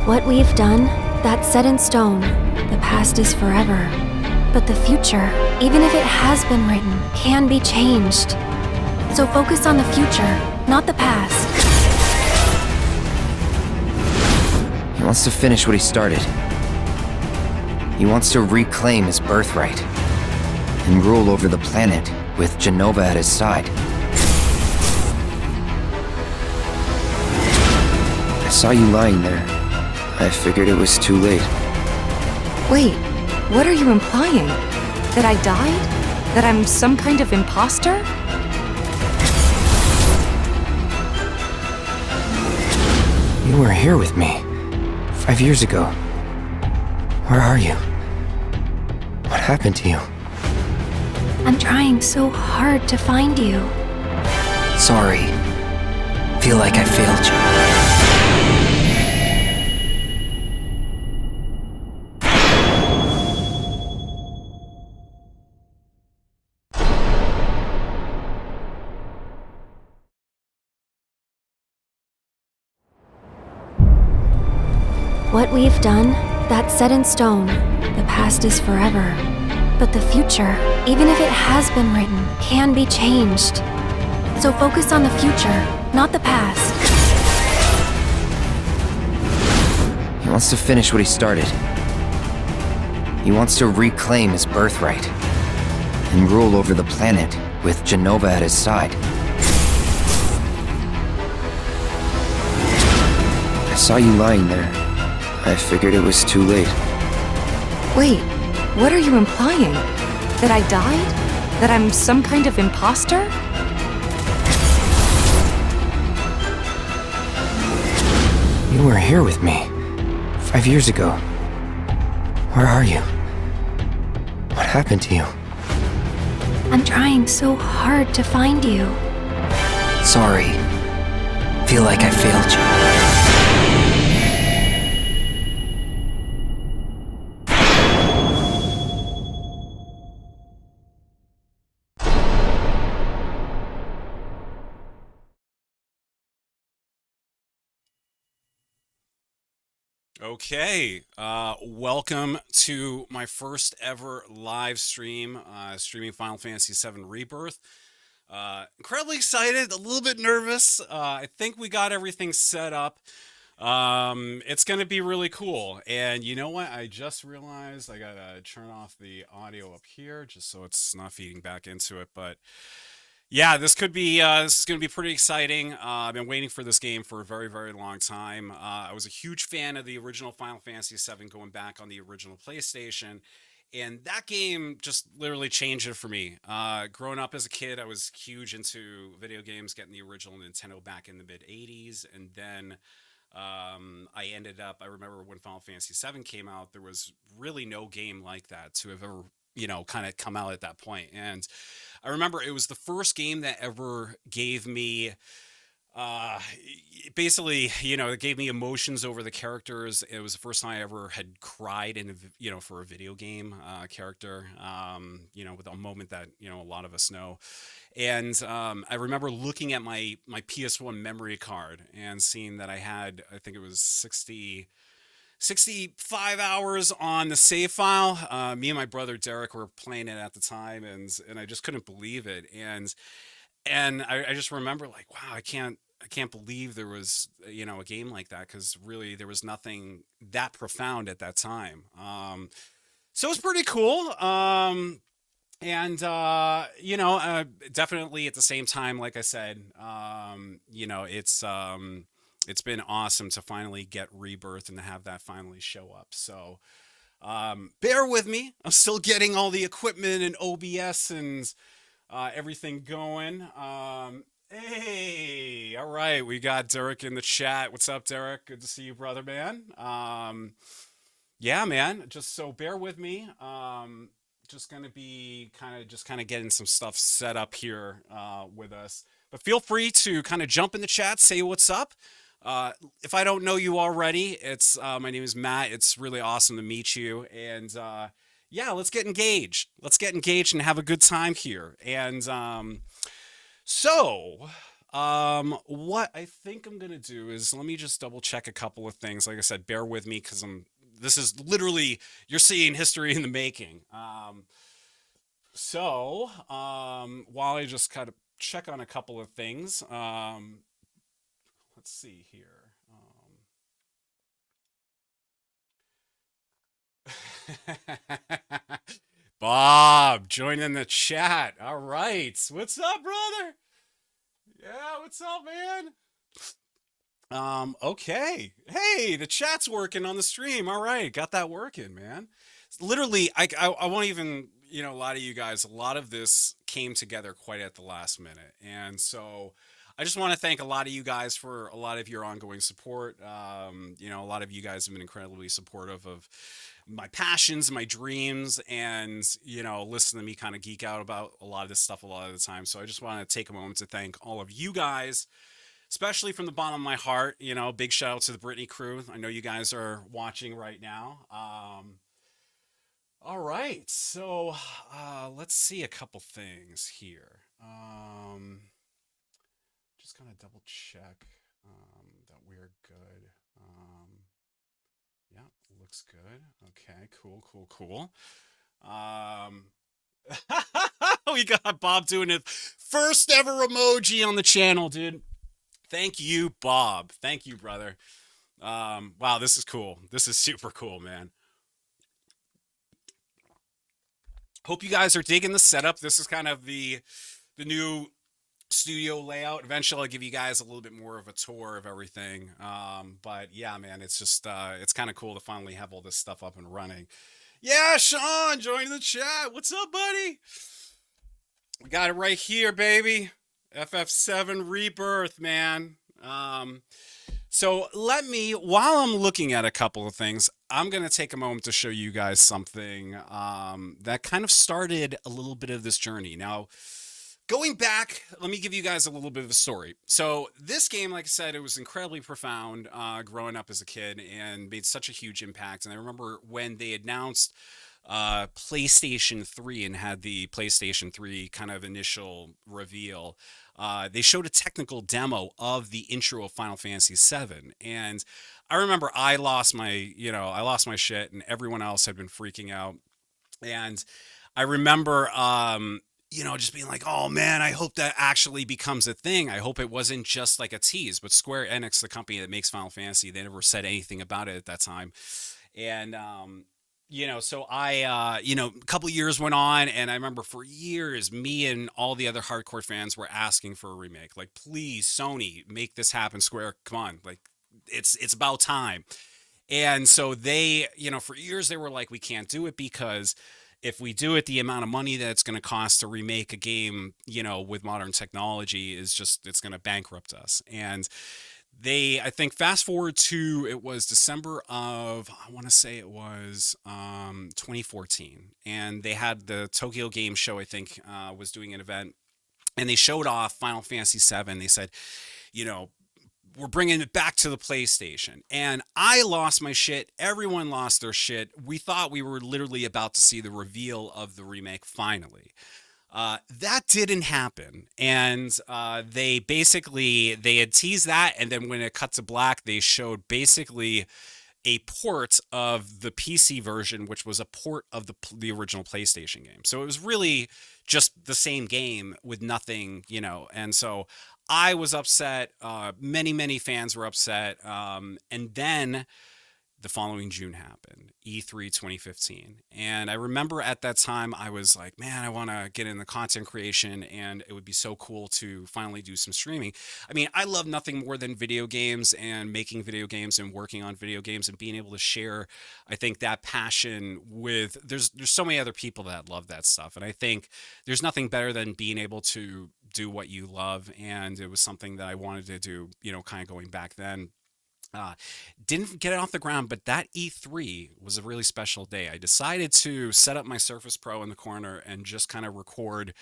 What we've done, that's set in stone. The past is forever. But the future, even if it has been written, can be changed. So focus on the future, not the past. He wants to finish what he started. He wants to reclaim his birthright and rule over the planet with Genova at his side. I saw you lying there. I figured it was too late. Wait, what are you implying? That I died? That I'm some kind of imposter? You were here with me 5 years ago. Where are you? What happened to you? I'm trying so hard to find you. Sorry. Feel like I failed you. What we've done, that's set in stone. The past is forever. But the future, even if it has been written, can be changed. So focus on the future, not the past. He wants to finish what he started. He wants to reclaim his birthright and rule over the planet with Genova at his side. I saw you lying there. I figured it was too late. Wait, what are you implying? That I died? That I'm some kind of imposter? You were here with me 5 years ago. Where are you? What happened to you? I'm trying so hard to find you. Sorry. Feel like I failed you. Okay, welcome to my first ever live stream, streaming Final Fantasy VII Rebirth. Incredibly excited, a little bit nervous. I think we got everything set up. It's going to be really cool. And you know what? I just realized I got to turn off the audio up here just so it's not feeding back into it. But yeah, this is going to be pretty exciting. I've been waiting for this game for a very, very long time. I was a huge fan of the original Final Fantasy VII going back on the original PlayStation, and that game just literally changed it for me. Growing up as a kid, I was huge into video games, getting the original Nintendo back in the mid '80s, and then I remember when Final Fantasy VII came out, there was really no game like that to have ever, kind of come out at that point. And I remember it was the first game that ever gave me, basically, it gave me emotions over the characters. It was the first time I ever had cried for a video game character, with a moment that, a lot of us know. And I remember looking at my PS1 memory card and seeing that I had, I think it was 65 hours on the save file. Me and my brother Derek were playing it at the time, and I just couldn't believe it. And I just remember, like, wow, I can't believe there was a game like that, because really there was nothing that profound at that time. So it's pretty cool. And definitely at the same time, like I said, it's been awesome to finally get Rebirth and to have that finally show up. So bear with me. I'm still getting all the equipment and OBS and everything going. Hey, all right, we got Derek in the chat. What's up, Derek? Good to see you, brother, man. Yeah, man, just so bear with me. Just gonna be kind of getting some stuff set up here with us. But feel free to kind of jump in the chat, say what's up. If I don't know you already, my name is Matt. It's really awesome to meet you. And yeah, let's get engaged. Let's get engaged and have a good time here. And so What I think I'm gonna do is let me just double check a couple of things. Like I said, bear with me because I'm. This is literally you're seeing history in the making. While I just kind of check on a couple of things, let's see here. Bob, join in the chat. All right. What's up, brother? Yeah, what's up, man? Okay. Hey, the chat's working on the stream. All right, got that working, man. Literally, I won't even, a lot of you guys, a lot of this came together quite at the last minute. And so I just want to thank a lot of you guys for a lot of your ongoing support. A lot of you guys have been incredibly supportive of my passions, my dreams, and, listen to me kind of geek out about a lot of this stuff a lot of the time. So I just want to take a moment to thank all of you guys, especially from the bottom of my heart. Big shout out to the Brittany crew. I know you guys are watching right now. All right, so let's see a couple things here. Just gonna double check that we're good. Yeah, looks good. Okay, cool. We got Bob doing his first ever emoji on the channel, dude. Thank you, Bob. Thank you, brother. Wow, this is cool. This is super cool, man. Hope you guys are digging the setup. This is kind of the new studio layout. Eventually, I'll give you guys a little bit more of a tour of everything. But yeah, man, it's just it's kind of cool to finally have all this stuff up and running. Yeah, Sean, join the chat. What's up, buddy? We got it right here, baby. FF7 Rebirth, man. So while I'm looking at a couple of things, I'm going to take a moment to show you guys something that kind of started a little bit of this journey. Now, going back, let me give you guys a little bit of a story. So this game, like I said, it was incredibly profound growing up as a kid and made such a huge impact. And I remember when they announced PlayStation 3 and had the PlayStation 3 kind of initial reveal, they showed a technical demo of the intro of Final Fantasy VII. And I remember I lost my shit, and everyone else had been freaking out. And I remember, just being like, oh man, I hope that actually becomes a thing. I hope it wasn't just like a tease. But Square Enix, the company that makes Final Fantasy, they never said anything about it at that time. And, so I, a couple years went on, and I remember for years, me and all the other hardcore fans were asking for a remake. Like, please, Sony, make this happen. Square, come on. Like, it's about time. And so they, for years they were like, we can't do it because if we do it, the amount of money that it's going to cost to remake a game, with modern technology is just, it's going to bankrupt us. And I think fast forward to, it was December of, I want to say it was 2014. And they had the Tokyo Game Show, I think, was doing an event. And they showed off Final Fantasy VII. They said, we're bringing it back to the PlayStation. And I lost my shit. Everyone lost their shit. We thought we were literally about to see the reveal of the remake finally. That didn't happen. And they had teased that. And then when it cut to black, they showed basically a port of the PC version, which was a port of the original PlayStation game. So it was really just the same game with nothing, and so I was upset. Many fans were upset. And then the following June happened, E3 2015. And I remember at that time, I was like, man, I want to get into content creation, and it would be so cool to finally do some streaming. I mean, I love nothing more than video games and making video games and working on video games and being able to share, I think, that passion with, there's so many other people that love that stuff. And I think there's nothing better than being able to do what you love. And it was something that I wanted to do, kind of going back then. Didn't get it off the ground, but that E3 was a really special day. I decided to set up my Surface Pro in the corner and just kind of record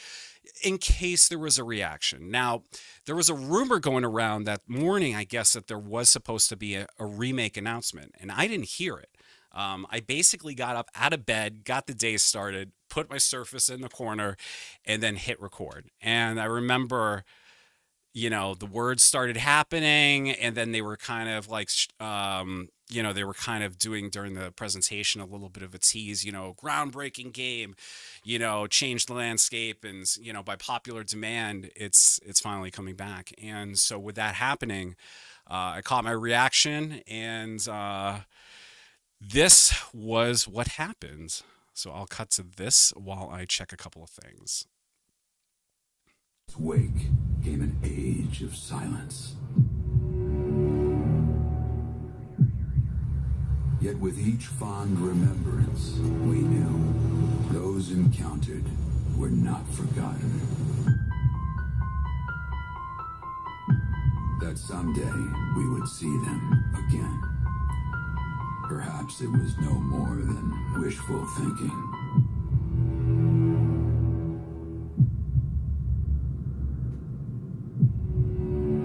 in case there was a reaction. Now, there was a rumor going around that morning, I guess, that there was supposed to be a remake announcement, and I didn't hear it. I basically got up out of bed, got the day started, put my Surface in the corner, and then hit record. And I remember, you know, the words started happening, and then they were kind of like, you know, they were kind of doing during the presentation a little bit of a tease, you know, groundbreaking game, you know, changed the landscape, and you know, by popular demand, it's finally coming back. And so with that happening, I caught my reaction, and this was what happened. So I'll cut to this while I check a couple of things. Wake came an age of silence. Yet with each fond remembrance, we knew those encountered were not forgotten. That someday we would see them again. Perhaps it was no more than wishful thinking.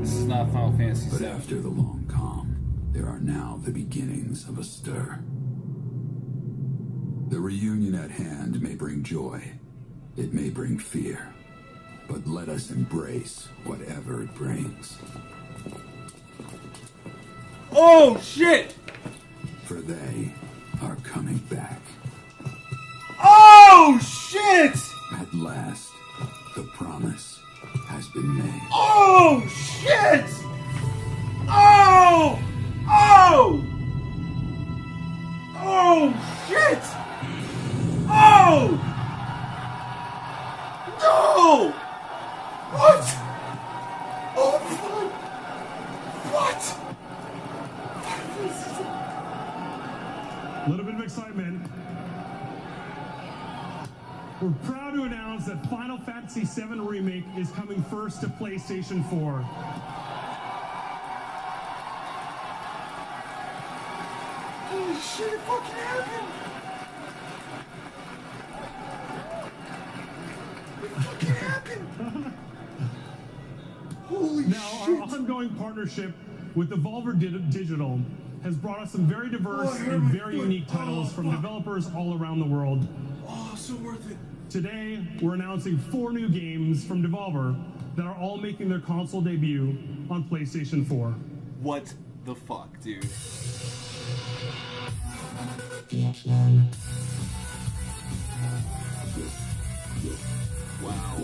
This is not Final Fantasy But VII. after the long calm, there are now the beginnings of a stir. The reunion at hand may bring joy. It may bring fear. But let us embrace whatever it brings. Oh shit! For they are coming back. Oh shit! At last, the promise has been made. Oh shit! Oh! Oh! Oh shit! Oh! No! What? Oh my! What? A little bit of excitement. We're proud to announce that Final Fantasy VII Remake is coming first to PlayStation 4. Holy shit, it fucking happened! It fucking happened! Holy Now, shit! our ongoing partnership with Devolver Digital has brought us some very diverse Oh, I hurt and my very foot. unique titles Oh, from fuck. developers all around the world. Oh, so worth it. Today, we're announcing 4 new games from Devolver that are all making their console debut on PlayStation 4. What the fuck, dude? Wow.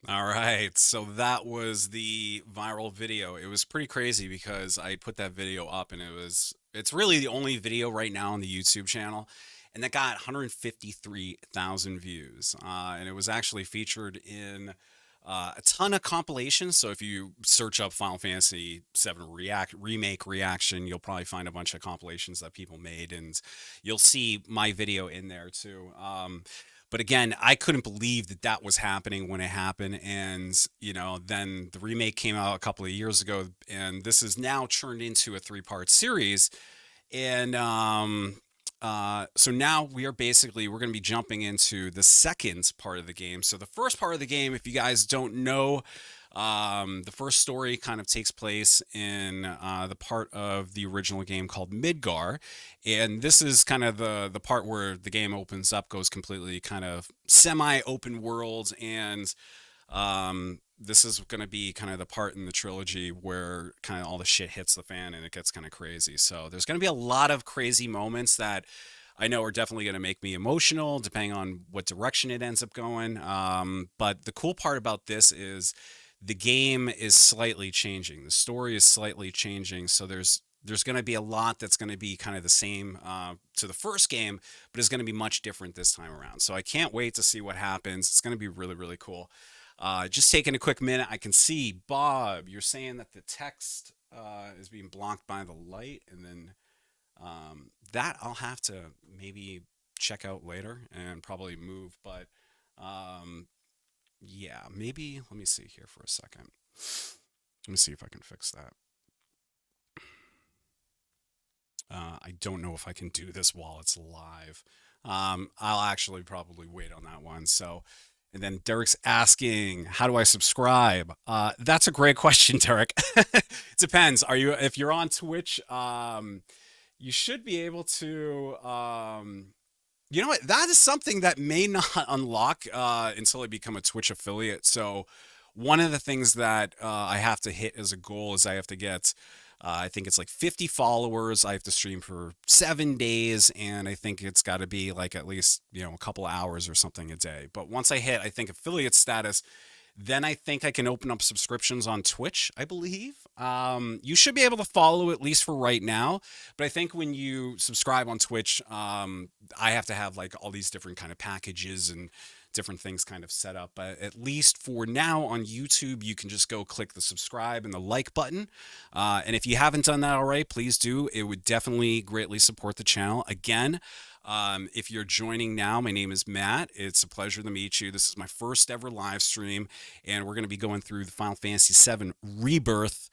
All right, so that was the viral video. It was pretty crazy because I put that video up, and it's really the only video right now on the YouTube channel, and that got 153,000 views. And it was actually featured in a ton of compilations. So if you search up Final Fantasy VII remake reaction, you'll probably find a bunch of compilations that people made, and you'll see my video in there too. But again, I couldn't believe that that was happening when it happened. And, you know, then the remake came out a couple of years ago, and this is now turned into a 3-part series. And so now we're going to be jumping into the second part of the game. So the first part of the game, if you guys don't know, the first story kind of takes place in the part of the original game called Midgar, and this is kind of the part where the game opens up, goes completely kind of semi-open world, and this is going to be kind of the part in the trilogy where kind of all the shit hits the fan and it gets kind of crazy. So there's going to be a lot of crazy moments that I know are definitely going to make me emotional, depending on what direction it ends up going. But the cool part about this is the game is slightly changing. The story is slightly changing. So there's going to be a lot that's going to be kind of the same to the first game, but it's going to be much different this time around. So I can't wait to see what happens. It's going to be really, really cool. Just taking a quick minute, I can see, Bob, you're saying that the text is being blocked by the light, and then that I'll have to maybe check out later and probably move. But yeah, maybe, let me see here for a second. Let me see if I can fix that. I don't know if I can do this while it's live. I'll actually probably wait on that one. So, and then Derek's asking, how do I subscribe? That's a great question, Derek. It depends. If you're on Twitch, you should be able to You know what? That is something that may not unlock until I become a Twitch affiliate. So, one of the things that I have to hit as a goal is I have to get, I think it's like 50 followers. I have to stream for 7 days, and I think it's got to be like at least, a couple hours or something a day. But once I hit, I think, affiliate status, then I think I can open up subscriptions on Twitch, I believe. You should be able to follow at least for right now. But I think when you subscribe on Twitch, I have to have like all these different kind of packages and different things kind of set up. But at least for now on YouTube, you can just go click the subscribe and the like button. And if you haven't done that already, please do. It would definitely greatly support the channel. Again, if you're joining now, my name is Matt. It's a pleasure to meet you. This is my first ever live stream, and we're going to be going through the Final Fantasy VII Rebirth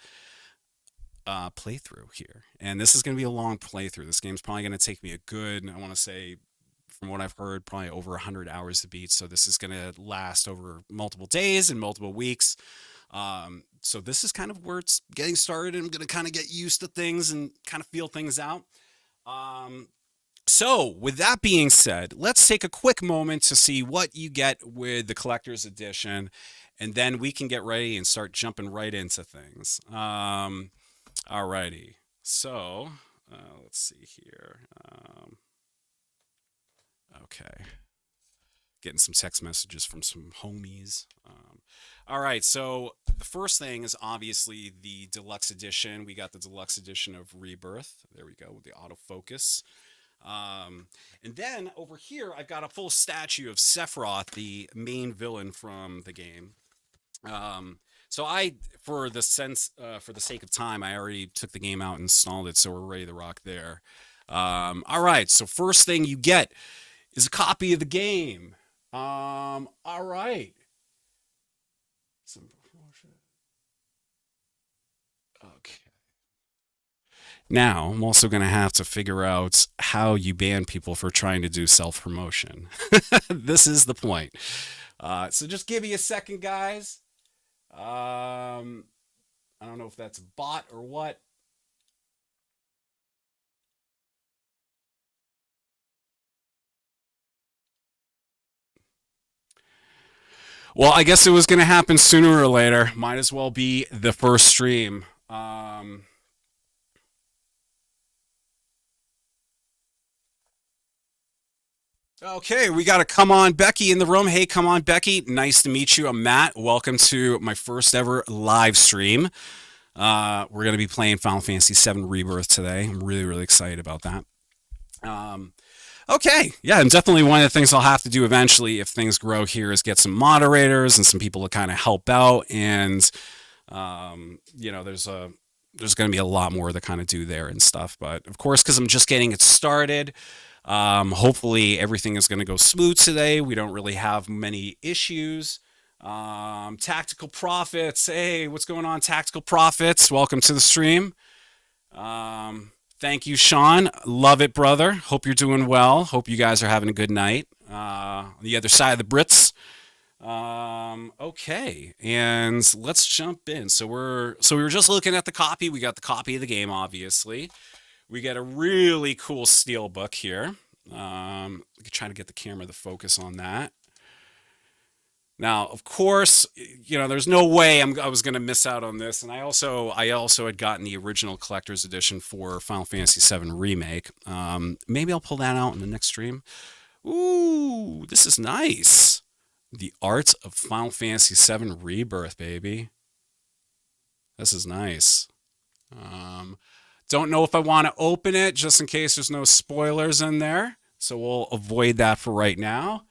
playthrough here. And this is going to be a long playthrough. This game's probably going to take me a good, I want to say, from what I've heard, probably over 100 hours to beat. So this is going to last over multiple days and multiple weeks. So this is kind of where it's getting started. I'm going to kind of get used to things and kind of feel things out. So, with that being said, let's take a quick moment to see what you get with the collector's edition, and then we can get ready and start jumping right into things. Alrighty. So, let's see here. Okay. Getting some text messages from some homies. All right, so the first thing is obviously the deluxe edition. We got the deluxe edition of Rebirth. There we go, with the autofocus. And then over here, I've got a full statue of Sephiroth, the main villain from the game. So for the sake of time, I already took the game out and installed it, so we're ready to rock there. All right, so first thing you get is a copy of the game. All right. Okay. Now, I'm also going to have to figure out how you ban people for trying to do self-promotion. This is the point. So just give me a second, guys. I don't know if that's a bot or what. Well, I guess it was going to happen sooner or later. Might as well be the first stream. Okay, we got a Come On Becky in the room. Hey, Come On Becky. Nice to meet you. I'm Matt. Welcome to my first ever live stream. We're going to be playing Final Fantasy VII Rebirth today. I'm really, really excited about that. Okay, yeah, and definitely one of the things I'll have to do eventually if things grow here is get some moderators and some people to kind of help out. And, there's going to be a lot more to kind of do there and stuff. But, of course, because I'm just getting it started, hopefully everything is going to go smooth today. We don't really have many issues. Tactical Profits. Hey, what's going on, Tactical Profits? Welcome to the stream. Thank you, Sean. Love it, brother. Hope you're doing well. Hope you guys are having a good night. On the other side of the Brits. Okay, and let's jump in. So we were just looking at the copy. We got the copy of the game, obviously. We get a really cool steel book here. I could try to get the camera to focus on that. Now, of course, there's no way I was going to miss out on this. And I also had gotten the original collector's edition for Final Fantasy VII Remake. Maybe I'll pull that out in the next stream. Ooh, this is nice. The Art of Final Fantasy VII Rebirth, baby. This is nice. Don't know if I want to open it just in case there's no spoilers in there. So we'll avoid that for right now.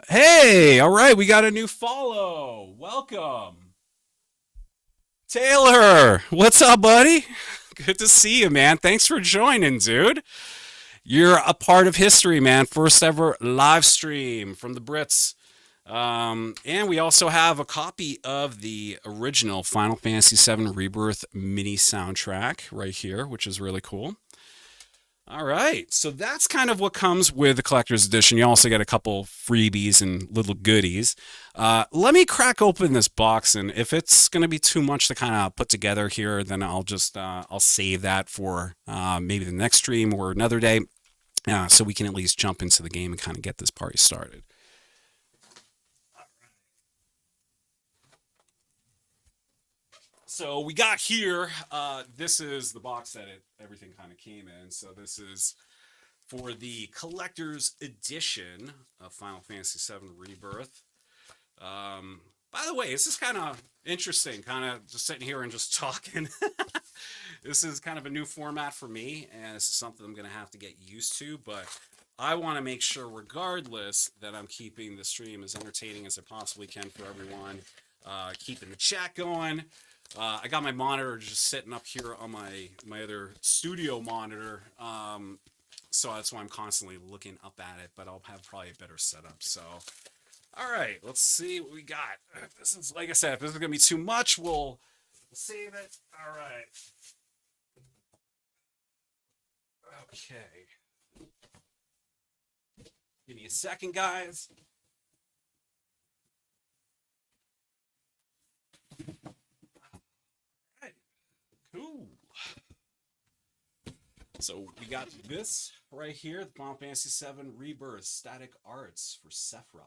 Hey, all right, we got a new follow. Welcome. Taylor, what's up, buddy? Good to see you, man. Thanks for joining, dude. You're a part of history, man. First ever live stream from the Brits. And we also have a copy of the original Final Fantasy VII Rebirth mini soundtrack right here, which is really cool. All right, so that's kind of what comes with the collector's edition. You also get a couple freebies and little goodies. Let me crack open this box, and if it's going to be too much to kind of put together here, then I'll just I'll save that for maybe the next stream or another day. so we can at least jump into the game and kind of get this party started. So we got here. This is the box that everything kind of came in. So this is for the collector's edition of Final Fantasy VII Rebirth. By the way, this is kind of interesting, kind of just sitting here and just talking. This is kind of a new format for me, and this is something I'm going to have to get used to, but I want to make sure, regardless, that I'm keeping the stream as entertaining as I possibly can for everyone, keeping the chat going. I got my monitor just sitting up here on my other studio monitor, so that's why I'm constantly looking up at it, but I'll have probably a better setup. So, all right, let's see what we got. This is, like I said, if this is going to be too much, we'll save it. All right. Okay. Give me a second, guys. Cool. So we got this right here, the Final Fantasy VII Rebirth Static Arts for Sephiroth.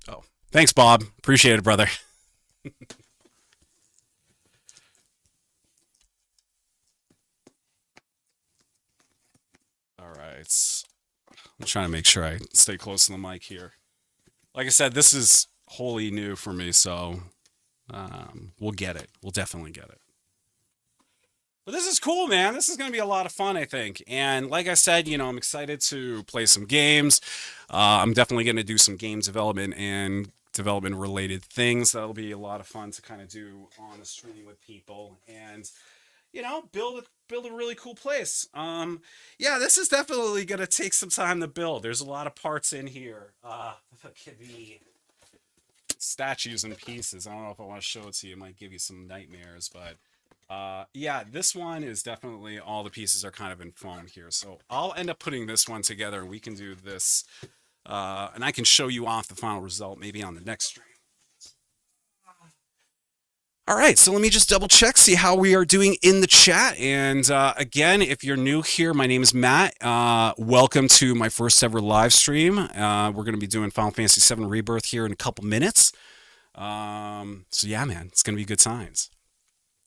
Oh, thanks, Bob. Appreciate it, brother. All right. I'm trying to make sure I stay close to the mic here. Like I said, this is wholly new for me, so we'll get it. We'll definitely get it. But this is cool, man. This is going to be a lot of fun, I think. And like I said, I'm excited to play some games. I'm definitely going to do some game development and development-related things. That'll be a lot of fun to kind of do on the stream with people. And build a really cool place. Yeah, this is definitely gonna take some time to build. There's a lot of parts in here. The statues and pieces. I don't know if I want to show it to you. It might give you some nightmares, but yeah, this one is definitely all the pieces are kind of in foam here. So I'll end up putting this one together, and we can do this, and I can show you off the final result maybe on the next stream. All right, so let me just double check, see how we are doing in the chat. And again, if you're new here, my name is Matt. Welcome to my first ever live stream. We're going to be doing Final Fantasy VII Rebirth here in a couple minutes. So yeah, man, it's going to be good times.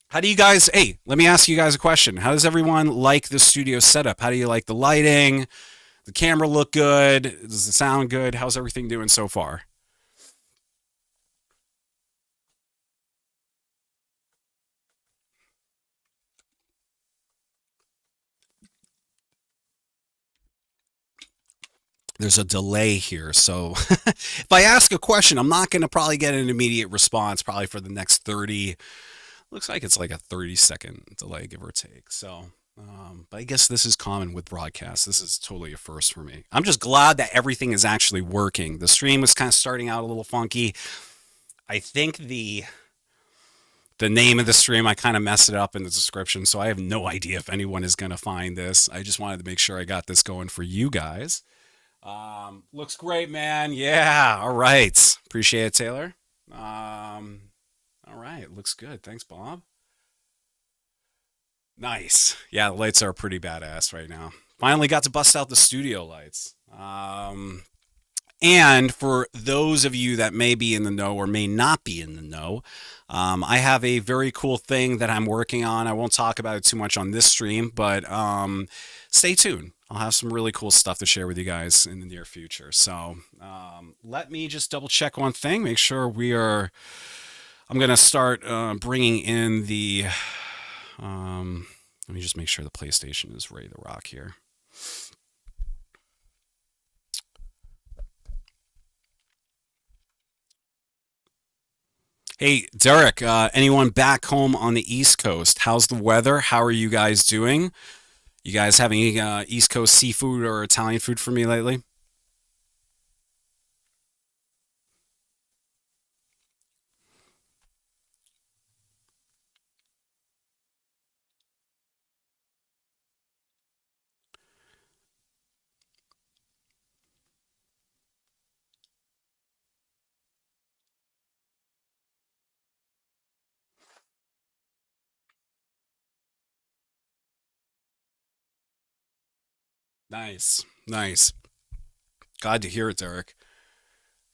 How do you guys, hey, let me ask you guys a question. How does everyone like the studio setup? How do you like the lighting? The camera look good? Does it sound good? How's everything doing so far? There's a delay here, so if I ask a question, I'm not going to probably get an immediate response probably for the next 30. Looks like it's like a 30-second delay, give or take. So, but I guess this is common with broadcasts. This is totally a first for me. I'm just glad that everything is actually working. The stream was kind of starting out a little funky. I think the name of the stream, I kind of messed it up in the description, so I have no idea if anyone is going to find this. I just wanted to make sure I got this going for you guys. Looks great, man. Yeah. All right. Appreciate it, Taylor. All right. Looks good. Thanks, Bob. Nice. Yeah, the lights are pretty badass right now. Finally got to bust out the studio lights. And for those of you that may be in the know or may not be in the know, I have a very cool thing that I'm working on. I won't talk about it too much on this stream, but stay tuned. I'll have some really cool stuff to share with you guys in the near future. So let me just double check one thing, make sure I'm going to start bringing in the, let me just make sure the PlayStation is ready to rock here. Hey, Derek, anyone back home on the East Coast? How's the weather? How are you guys doing? You guys have any East Coast seafood or Italian food for me lately? Nice. Nice. Glad to hear it, Derek.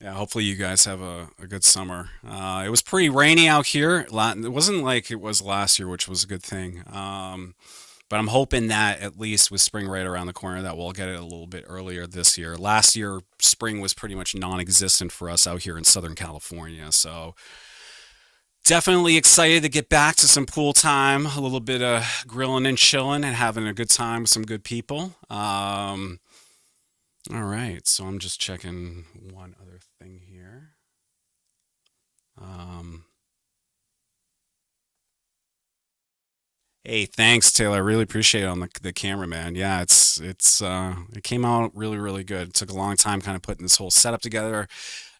Yeah, hopefully you guys have a good summer. It was pretty rainy out here. It wasn't like it was last year, which was a good thing. But I'm hoping that at least with spring right around the corner, that we'll get it a little bit earlier this year. Last year, spring was pretty much non-existent for us out here in Southern California. So definitely excited to get back to some pool time, a little bit of grilling and chilling and having a good time with some good people. All right, so I'm just checking one other thing here. Um, Hey, thanks, Taylor. I really appreciate it on the camera, man. Yeah, it came out really good. It took a long time kind of putting this whole setup together.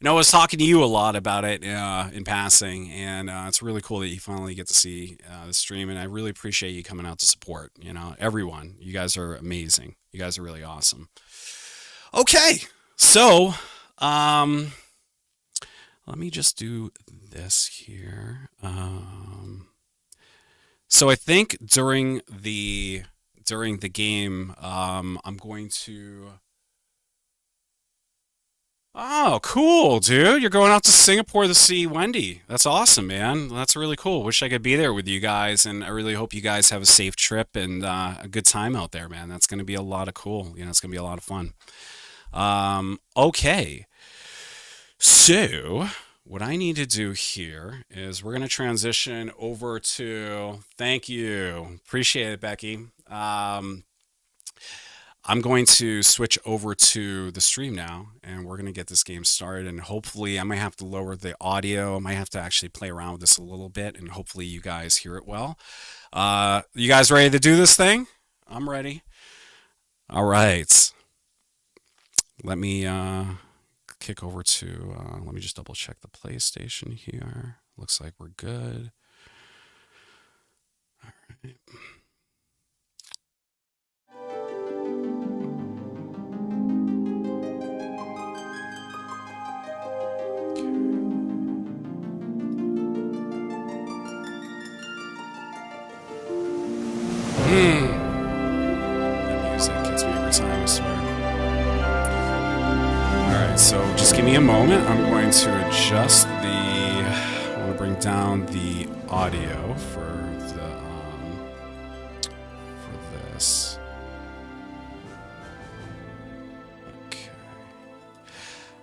I know I was talking to you a lot about it in passing, and it's really cool that you finally get to see the stream, and I really appreciate you coming out to support. You know, everyone. You guys are amazing. You guys are really awesome. Okay, so let me just do this here. So I think during the game, I'm going to. Oh, cool, dude! You're going out to Singapore to see Wendy. That's awesome, man. That's really cool. Wish I could be there with you guys, and I really hope you guys have a safe trip and a good time out there, man. That's going to be a lot of cool. You know, it's going to be a lot of fun. Okay. So, what I need to do here is we're going to transition over to, thank you. Appreciate it, Becky. I'm going to switch over to the stream now, and we're going to get this game started. And hopefully, I might have to lower the audio. I might have to actually play around with this a little bit, and hopefully, you guys hear it well. You guys ready to do this thing? I'm ready. All right. Let me kick over to, let me just double check the PlayStation here. Looks like we're good. All right. That music gets me every time, I swear. Alright, so just give me a moment. I'm going to adjust I want to bring down the audio for this. Okay.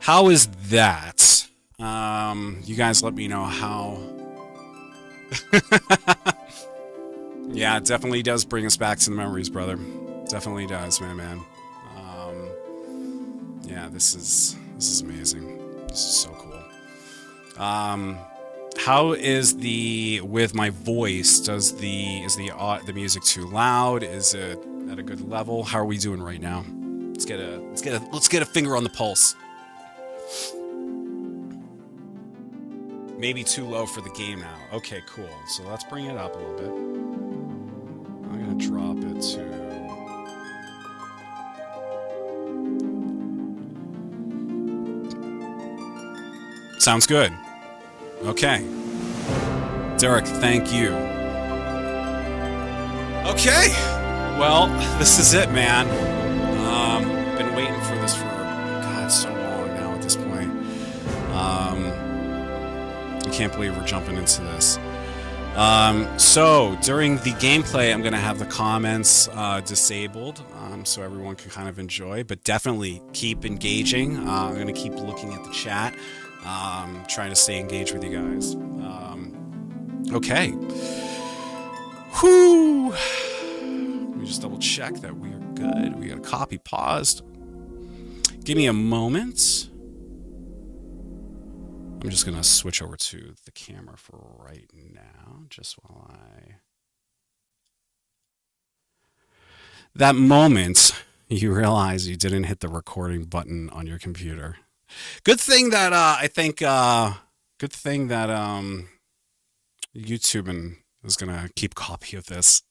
How is that? You guys let me know how. Yeah, it definitely does bring us back to the memories, brother. Definitely does, man. Yeah, this is amazing. This is so cool. How is with my voice? Is the music too loud? Is it at a good level? How are we doing right now? Let's get a finger on the pulse. Maybe too low for the game now. Okay, cool. So let's bring it up a little bit. I'm gonna drop it to. Sounds good. Okay. Derek, thank you. Okay. Well, this is it, man. Been waiting for this for, God, so long now at this point. I can't believe we're jumping into this. So, during the gameplay, I'm going to have the comments disabled so everyone can kind of enjoy, but definitely keep engaging. I'm going to keep looking at the chat. Trying to stay engaged with you guys. Okay. Whew. Let me just double check that we are good. We got a copy paused. Give me a moment. I'm just going to switch over to the camera for right now, just while That moment you realize you didn't hit the recording button on your computer. Good thing that YouTube is gonna keep copy of this.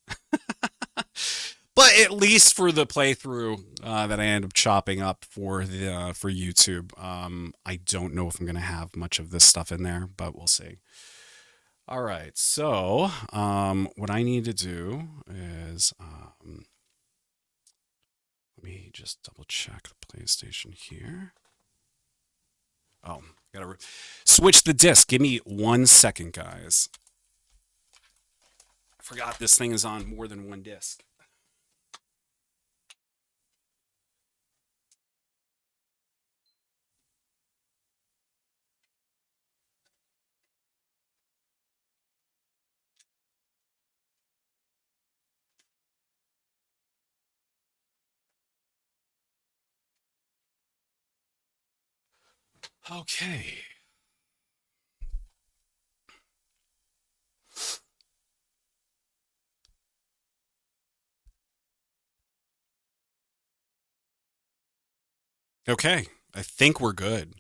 But at least for the playthrough that I end up chopping up for YouTube, I don't know if I'm gonna have much of this stuff in there, but we'll see. All right, so what I need to do is Let me just double check the PlayStation here. Oh, gotta switch the disc. Give me 1 second, guys. I forgot this thing is on more than one disc. Okay. Okay. I think we're good.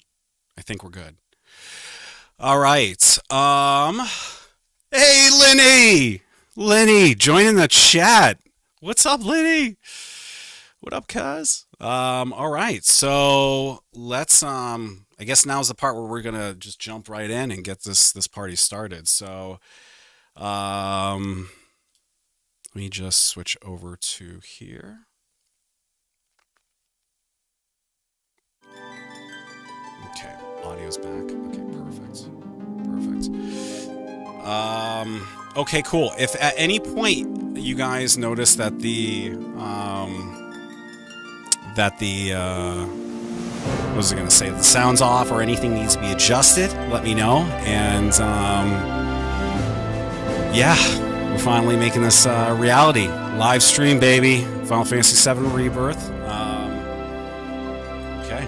All right. Hey, Lenny! Lenny, join in the chat. What's up, Lenny? What up, cuz? All right. So let's I guess now's the part where we're gonna just jump right in and get this party started. So let me just switch over to here. Okay, audio's back. Okay, perfect. Okay, cool. If at any point you guys notice that what was I gonna say? The sound's off or anything needs to be adjusted, let me know. And yeah, we're finally making this reality. Live stream, baby. Final Fantasy VII Rebirth. Okay,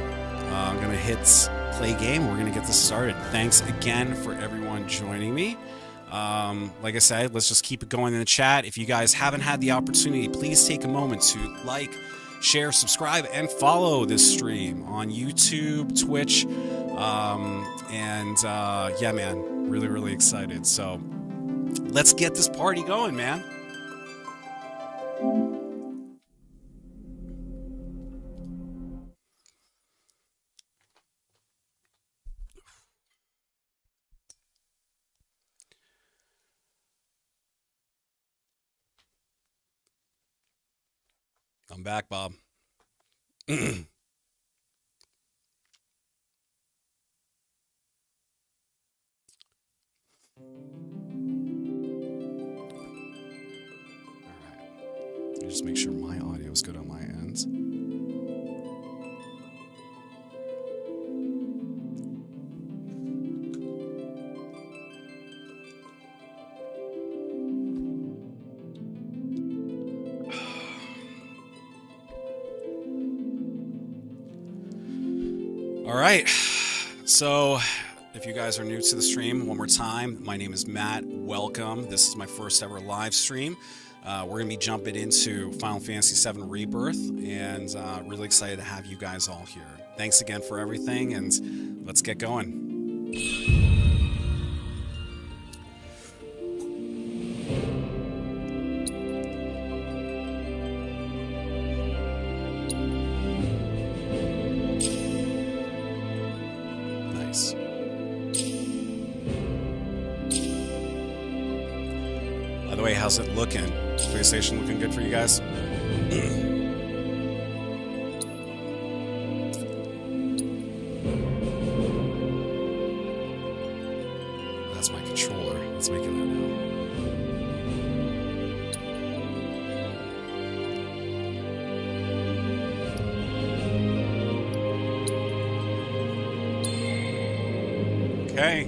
I'm gonna hit play game. We're gonna get this started. Thanks again for everyone joining me. Like I said, let's just keep it going in the chat. If you guys haven't had the opportunity, please take a moment to like, share, subscribe, and follow this stream on YouTube, Twitch, and yeah, man, really excited. So let's get this party going, man. I'm back, Bob. All right. Let me just make sure my audio is good on my end. All right, so if you guys are new to the stream, one more time, my name is Matt. Welcome. This is my first ever live stream. We're going to be jumping into Final Fantasy VII Rebirth, and really excited to have you guys all here. Thanks again for everything, and let's get going. How's it looking? PlayStation looking good for you guys? That's my controller. It's making that now. Okay.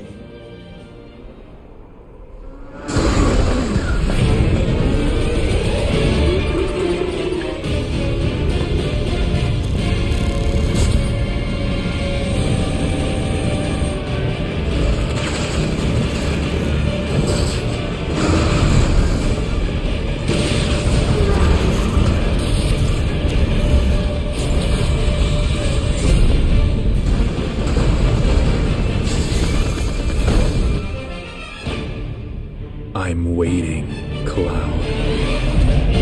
I'm waiting, Cloud.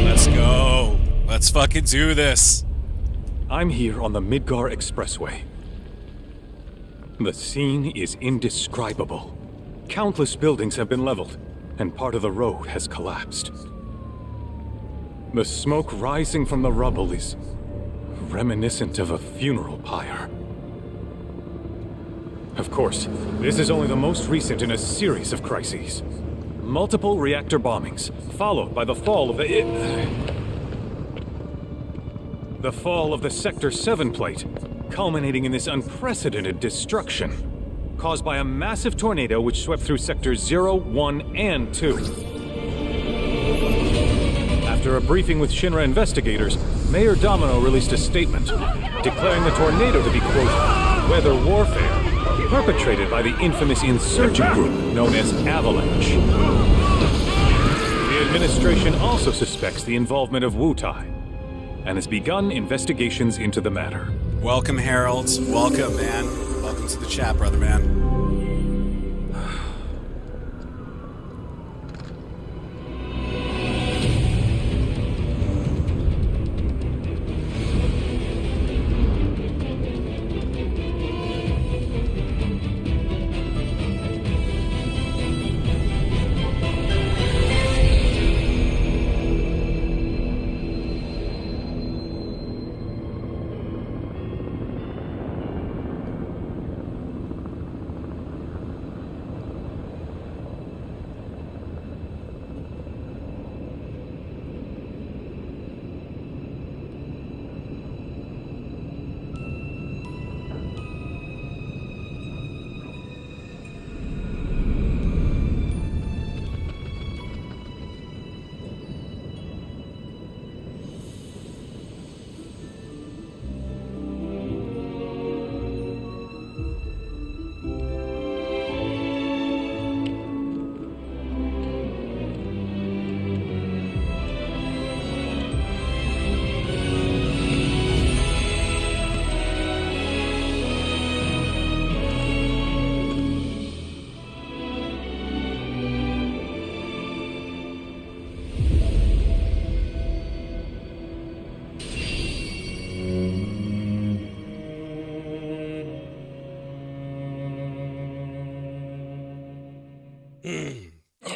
Let's go. Let's fucking do this. I'm here on the Midgar Expressway. The scene is indescribable. Countless buildings have been leveled, and part of the road has collapsed. The smoke rising from the rubble is reminiscent of a funeral pyre. Of course, this is only the most recent in a series of crises. Multiple reactor bombings, followed by the fall of the Sector 7 plate, culminating in this unprecedented destruction, caused by a massive tornado which swept through Sectors 0, 1, and 2. After a briefing with Shinra investigators, Mayor Domino released a statement, declaring the tornado to be, quote, weather warfare, perpetrated by the infamous insurgent group known as Avalanche. The administration also suspects the involvement of Wutai, and has begun investigations into the matter. Welcome, Harold. Welcome, man. Welcome to the chat, brother, man.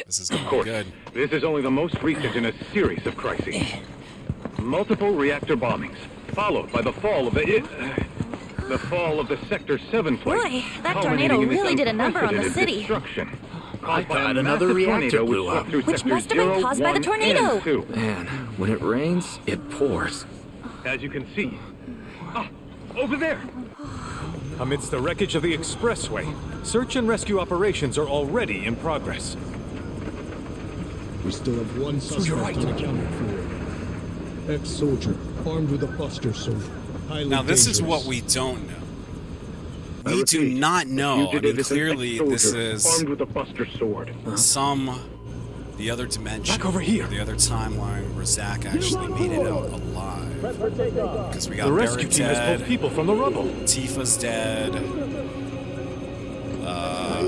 This is going to be good. This is only the most recent in a series of crises. Multiple reactor bombings, followed by the fall of the Sector 7 plate. Boy, that tornado really did a number on the city. Destruction. I thought another reactor blew up. Which must have been caused by the tornado. Man, when it rains, it pours. As you can see. Over there! Amidst the wreckage of the expressway, search and rescue operations are already in progress. We still have one suspect unaccounted for. Ex-soldier, armed with a buster sword. Now this is what we don't know. We do not know. I mean, clearly this is armed with a buster sword. the other dimension, back over here, the other timeline where Zack actually made it out alive. Because we got the rescue team has pulled people from the rubble. Tifa's dead.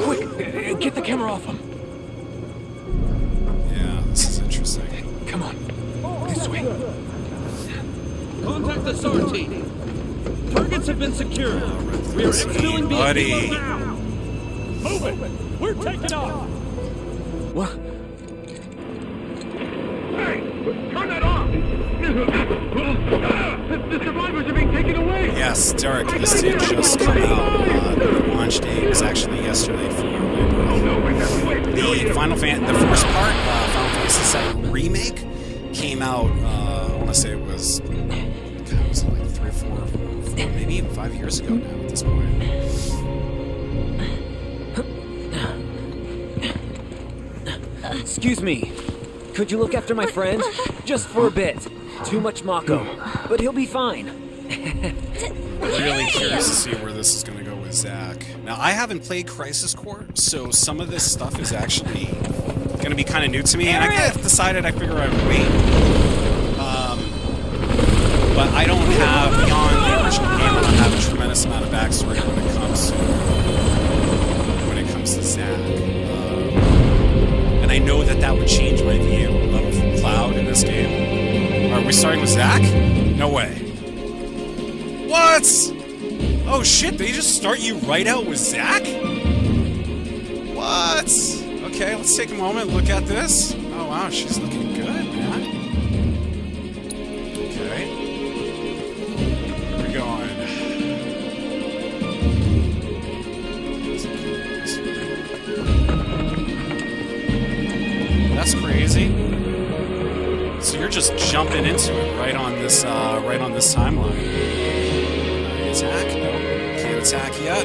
Quick, get the camera off him. Yeah, this is interesting. Come on, this way. Contact the SAR team. Targets have been secured. We are exfilling buddy. now. Move it. We're taking off. What? Hey, turn that off! The survivors are being taken away! Yes, Derek, this did just come out. The launch date was actually yesterday for the the first part, Final Fantasy VII Remake, came out, I want to say it was, like 3 or 4, maybe even 5 years ago now at this point. Excuse me. Could you look after my friend? Just for a bit. Too much Mako. But he'll be fine. I'm really curious to see where this is going to go with Zack. Now, I haven't played Crisis Core, so some of this stuff is actually going to be kind of new to me, and I kind of decided I figure I would wait. But I don't have, beyond the original game, I don't have a tremendous amount of backstory when it comes to Zack. And I know that would change my view of Cloud in this game. Are we starting with Zack? No way. What? Oh shit, they just start you right out with Zack? What? Okay, let's take a moment and look at this. Oh wow, she's looking good, man. Okay. That's crazy. So you're just jumping into it right on this timeline. Attack? No, can't attack yet.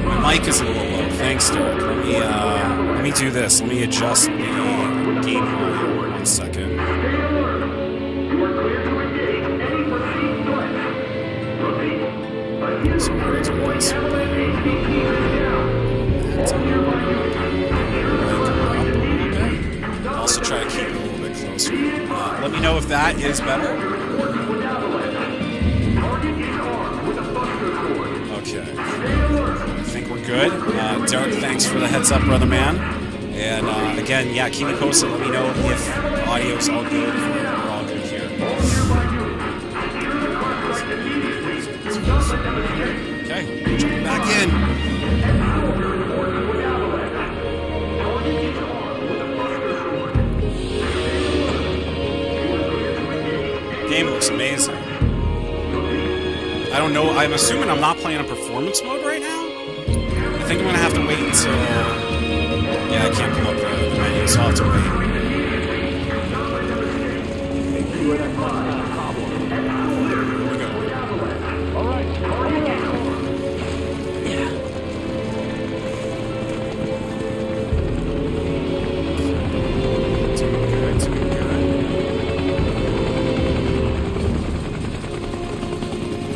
My mic is a little low. Thanks, Derek. Let me do this. Let me adjust the game volume. 1 second. So we're going to do this. I'll also try to keep it a little bit closer. Let me know if that is better. Okay. I think we're good. Derek, thanks for the heads up, brother man. And again, yeah, keep me posted. Let me know if the audio's all good. If we're all good here. Okay, jumping back in. Game looks amazing. I don't know. I'm assuming I'm not playing a performance mode right now. I think I'm gonna have to wait until. Yeah, I can't pull up the menu, so I'll have to wait.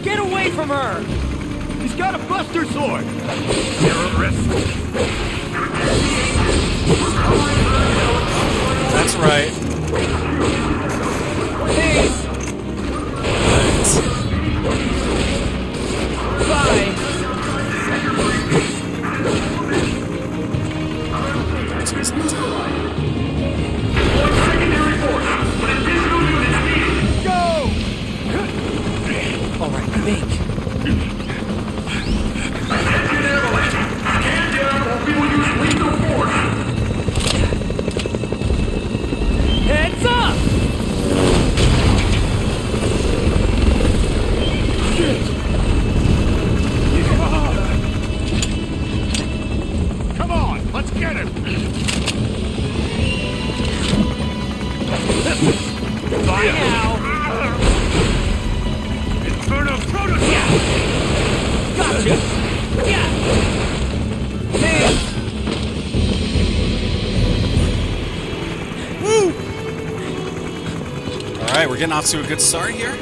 Get away from her! He's got a buster sword! You're at risk. That's right. Peace! Bye! Go! All right, think. Heads up! Come on, let's get him! Bye now! Inferno prototype! Gotcha! Yeah! Hey! Woo! Alright, we're getting off to a good start here.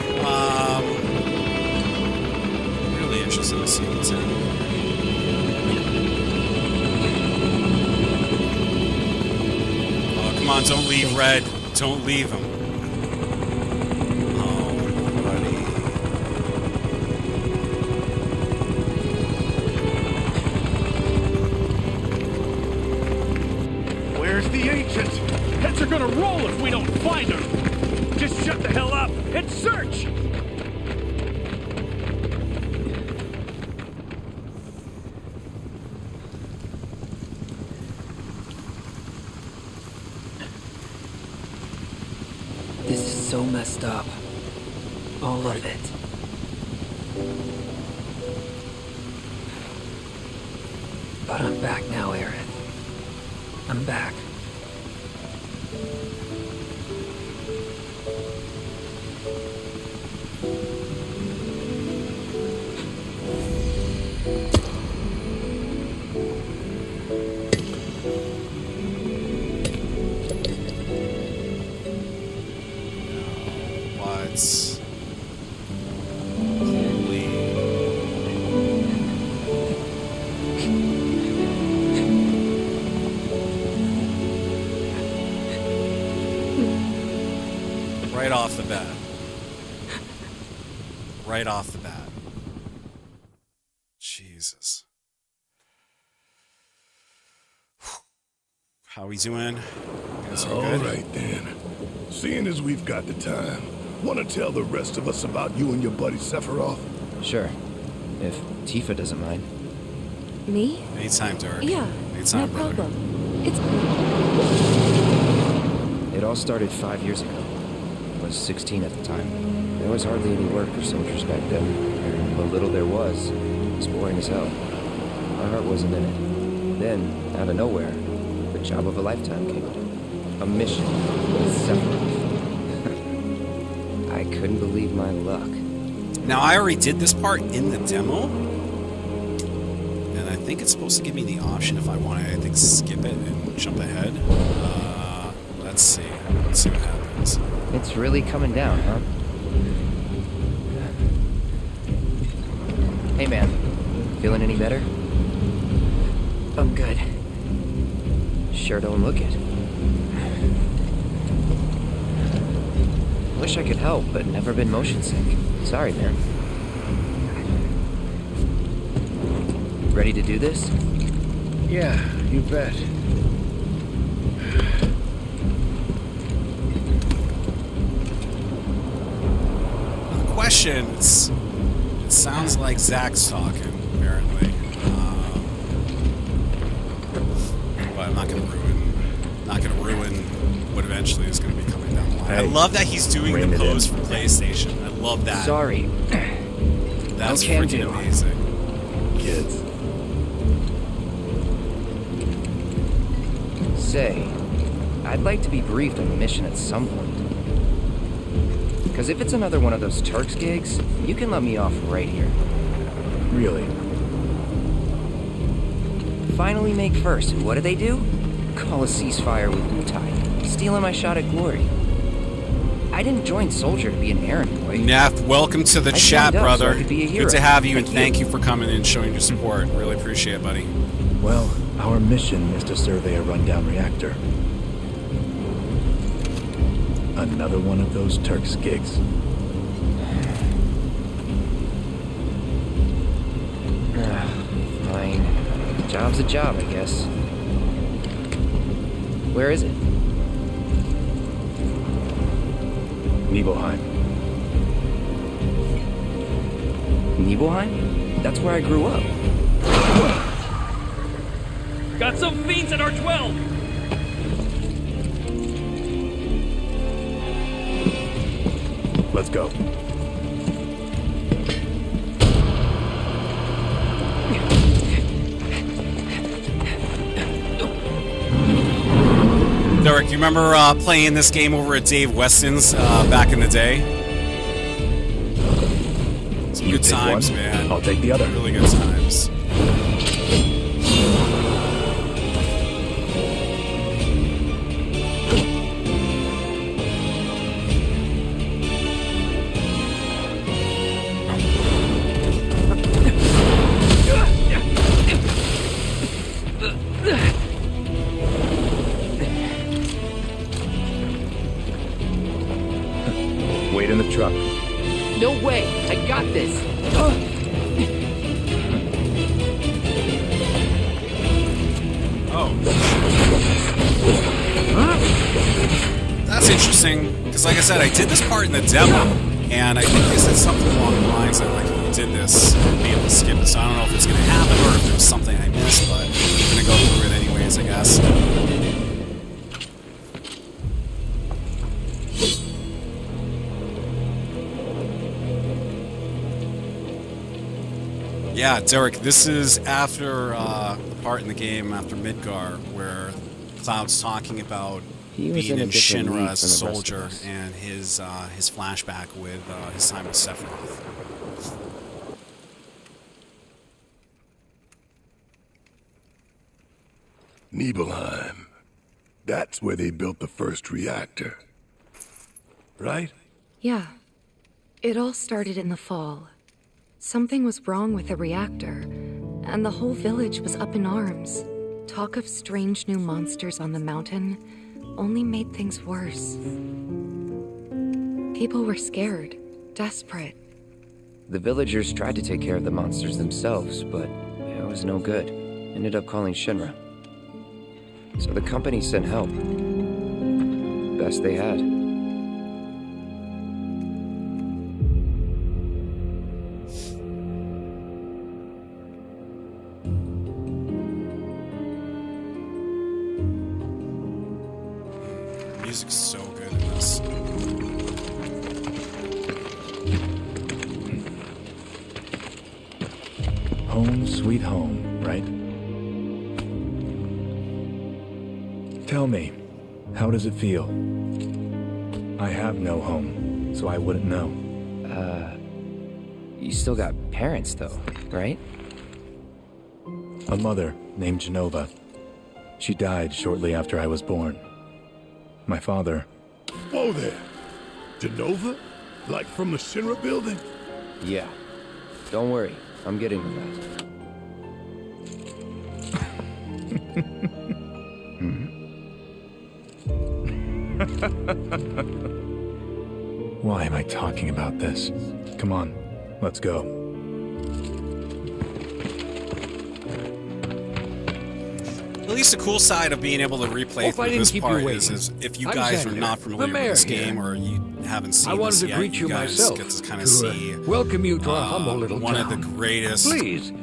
Really interested to see what's happening. Oh, come on, don't leave, Red. Don't leave him. Oh, buddy. Where's the ancient? Heads are gonna roll if we don't find her! Just shut the hell up and search! This is so messed up. All of it. But I'm back now, Aerith. I'm back. What? Holy. Right off the bat. Right off the bat. Jesus. How we doing? Guys are All good? right then. Seeing as we've got the time, want to tell the rest of us about you and your buddy Sephiroth? Sure. If Tifa doesn't mind. Me? Anytime, Derek. Yeah, Anytime, no brother. problem. It's cool. It all started 5 years ago. I was 16 at the time. There was hardly any work for soldiers back then, and what little there was boring as hell. My heart wasn't in it. Then, out of nowhere, the job of a lifetime came up. A mission with Sephiroth. I couldn't believe my luck. Now, I already did this part in the demo, and I think it's supposed to give me the option if I want to, I think, skip it and jump ahead. Let's see. Let's see what happens. It's really coming down, huh? Hey, man. Feeling any better? I'm good. Sure don't look it. Wish I could help, but never been motion sick. Sorry, man. Ready to do this? Yeah, you bet. The questions. It sounds like Zach's talking, apparently. But I'm not gonna ruin what eventually is gonna be coming down the line. Hey, I love that he's doing the pose for PlayStation. I love that. Sorry. That's No can freaking do. amazing. Kids. Say, I'd like to be briefed on the mission at some point. Because if it's another one of those Turks gigs, you can let me off right here. Really? Finally make first, and what do? Call a ceasefire with Wutai, stealing my shot at glory. I didn't join Soldier to be an errand boy. Neff, welcome to the chat, signed up so brother. I could be a hero. Good to have you, and thank you for coming in and showing your support. Really appreciate it, buddy. Well, our mission is to survey a rundown reactor. Another one of those Turks gigs. Fine. Job's a job, I guess. Where is it? Nibelheim. Nibelheim? That's where I grew up. Got some fiends at R12! Let's go. Derek, you remember playing this game over at Dave Weston's back in the day? Some good times, one, man. I'll take the other. Really good times. Wait in the truck. No way! I got this! Oh. That's interesting, because like I said, I did this part in the demo, and I think they said something along the lines that, like, if you did this, you'd be able to skip it. So I don't know if it's going to happen or if there's something I missed, but I'm going to go through it anyways, I guess. Yeah, Derek, this is after the part in the game after Midgar where Cloud's talking about being in Shinra as a soldier and his flashback with his time with Sephiroth. Nibelheim. That's where they built the first reactor. Right? Yeah. It all started in the fall. Something was wrong with the reactor, and the whole village was up in arms. Talk of strange new monsters on the mountain only made things worse. People were scared, desperate. The villagers tried to take care of the monsters themselves, but it was no good. Ended up calling Shinra. So the company sent help. Best they had. Music's so good in this. Home sweet home, right? Tell me, how does it feel? I have no home, so I wouldn't know. You still got parents, though, right? A mother named Genova. She died shortly after I was born. My father... Whoa there! Genova? Like from the Shinra building? Yeah. Don't worry, I'm getting to that. Why am I talking about this? Come on, let's go. At least the cool side of being able to replay through this part is if you guys are not familiar with this game or you haven't seen this yet, you guys get to kind of see welcome you to our humble little one town. of the greatest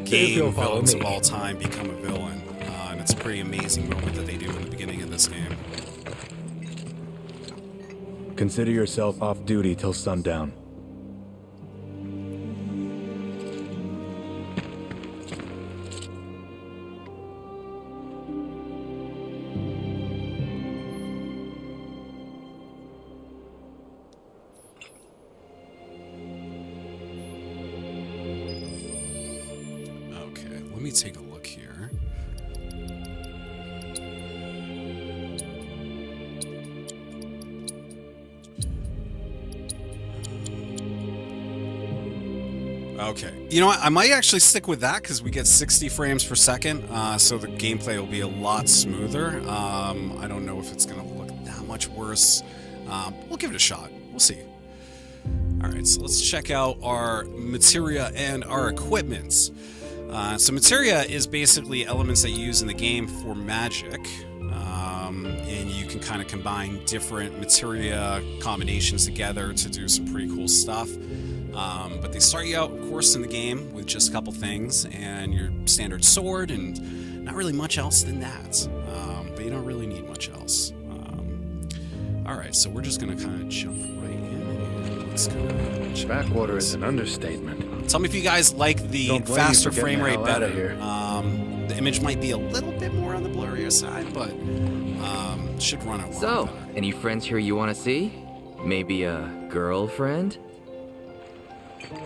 game villains of all time become a villain. And it's a pretty amazing moment that they do in the beginning of this game. Consider yourself off duty till sundown. Okay, let me take a look here. Okay, you know what? I might actually stick with that because we get 60 frames per second, so the gameplay will be a lot smoother. I don't know if it's going to look that much worse. We'll give it a shot. We'll see. Alright, so let's check out our materia and our equipments. So materia is basically elements that you use in the game for magic. And you can kind of combine different materia combinations together to do some pretty cool stuff. But they start you out, of course, in the game with just a couple things, and your standard sword, and not really much else than that. But you don't really need much else. Alright, so we're just going to kind of jump right in. Let's go. Backwater is an understatement. Tell me if you guys like the faster frame rate better. The image might be a little bit more on the blurrier side, but should run it. So, any friends here you want to see? Maybe a girlfriend? Can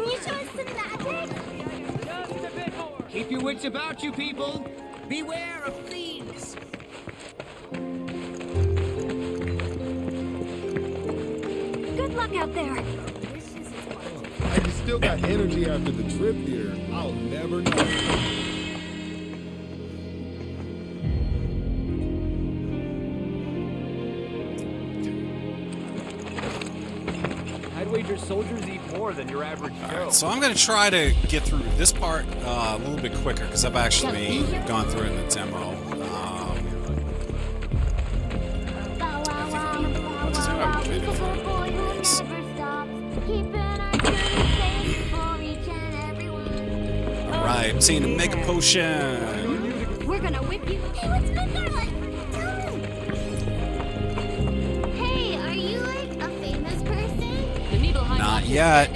you show us some magic? Keep your wits about you, people. Beware of thieves. Good luck out there. I still got energy after the trip here. I'll never know. I'd wager soldiers eat more than your average Joe. So I'm going to try to get through this part a little bit quicker because I've actually gone through it in the demo. Alright, obtain a mega potion. We're gonna whip you. Hey, what's good, darling? Tell me. Hey, are you like a famous person? The needle high. Not yet.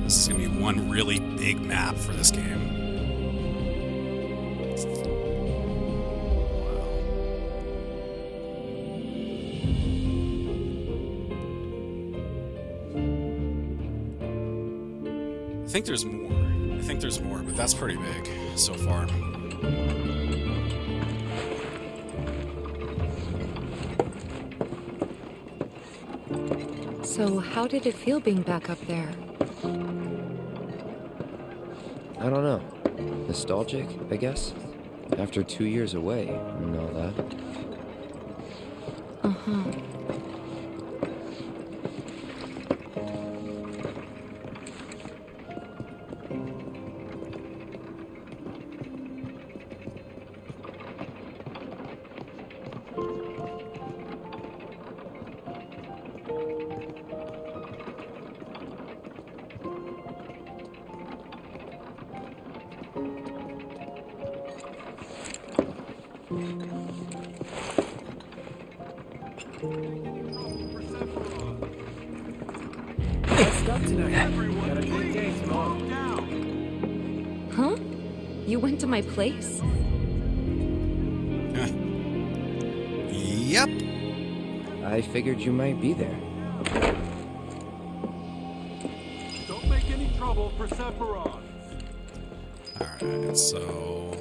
This is going to be one really big map for this game. I think there's more. I think there's more, but that's pretty big so far. So, how did it feel being back up there? I don't know. Nostalgic, I guess? After 2 years away and all that. Uh-huh. Huh? You went to my place? Yep. I figured you might be there. Don't make any trouble for Sephiroth. Alright, so...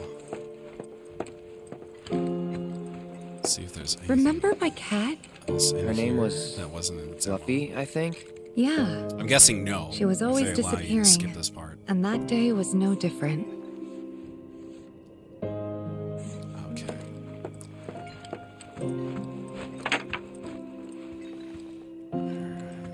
Let's see if there's anything Remember my cat? else in Her name here was that wasn't in the Fluffy, I think. Yeah. I'm guessing no. She was if always they allow you to disappearing. skip this part. And that day was no different. Okay. Alright.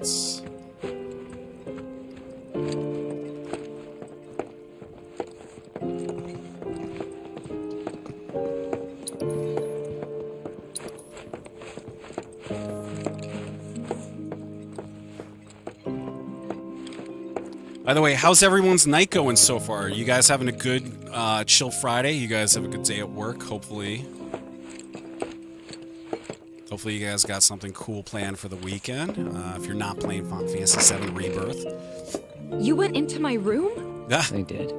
By the way, how's everyone's night going so far? You guys having a good chill Friday? You guys have a good day at work, hopefully. Hopefully you guys got something cool planned for the weekend. If you're not playing Final Fantasy VII Rebirth. You went into my room? I did.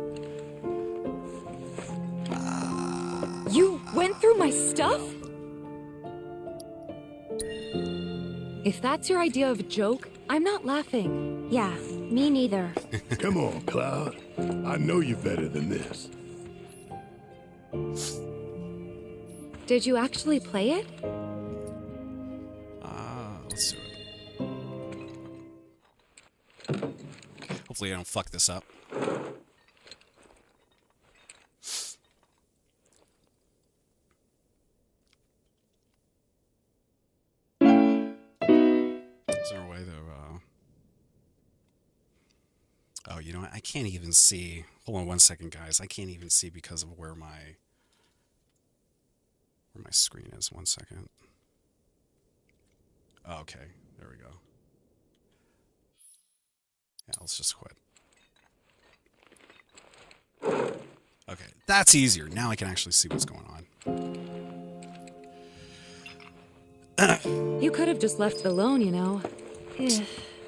You went through my stuff? If that's your idea of a joke, I'm not laughing. Yeah, me neither. Come on, Cloud. I know you're better than this. Did you actually play it? Let's do it. Hopefully I don't fuck this up. Is there a way to, Oh, you know what? I can't even see. Hold on one second, guys. I can't even see because of where my screen is. 1 second. Okay, there we go. Yeah, let's just quit. Okay, that's easier. Now I can actually see what's going on. You could have just left it alone, you know.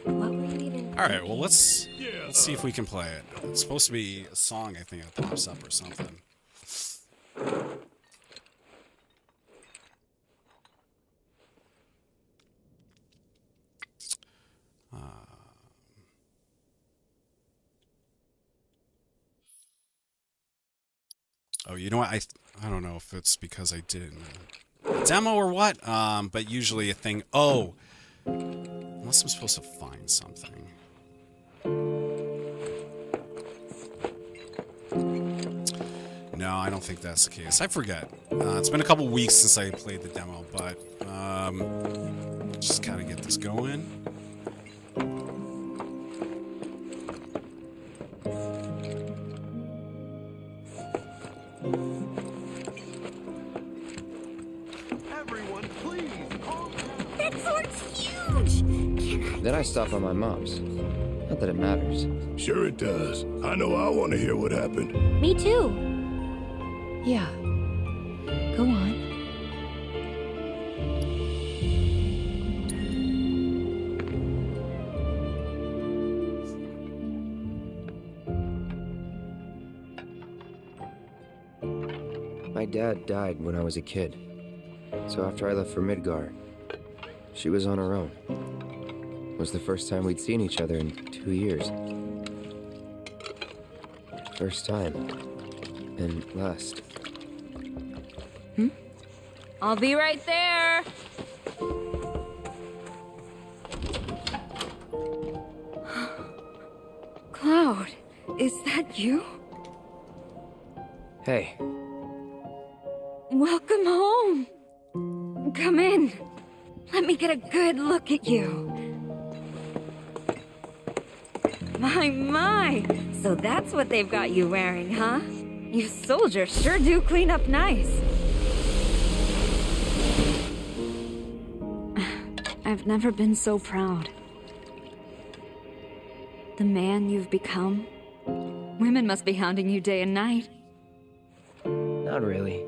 What were you even... All right, well, let's see if we can play it. It's supposed to be a song, I think, that pops up or something. Oh, you know what? I don't know if it's because I didn't demo or what. But usually a thing. Oh, unless I'm supposed to find something. No, I don't think that's the case. I forget. It's been a couple weeks since I played the demo, but just kind of get this going. Everyone, please, calm down. That sword's huge! Then I stop on my mom's. Not that it matters. Sure it does. I know I want to hear what happened. Me too. Yeah. Go on. My dad died when I was a kid. So after I left for Midgar, she was on her own. It was the first time we'd seen each other in 2 years. First time. And last. I'll be right there. Cloud, is that you? Hey, Welcome home. Come in. Let me get a good look at you. My. So that's what they've got you wearing, huh? You soldiers sure do clean up nice. I've never been so proud. The man you've become. Women must be hounding you day and night. not really.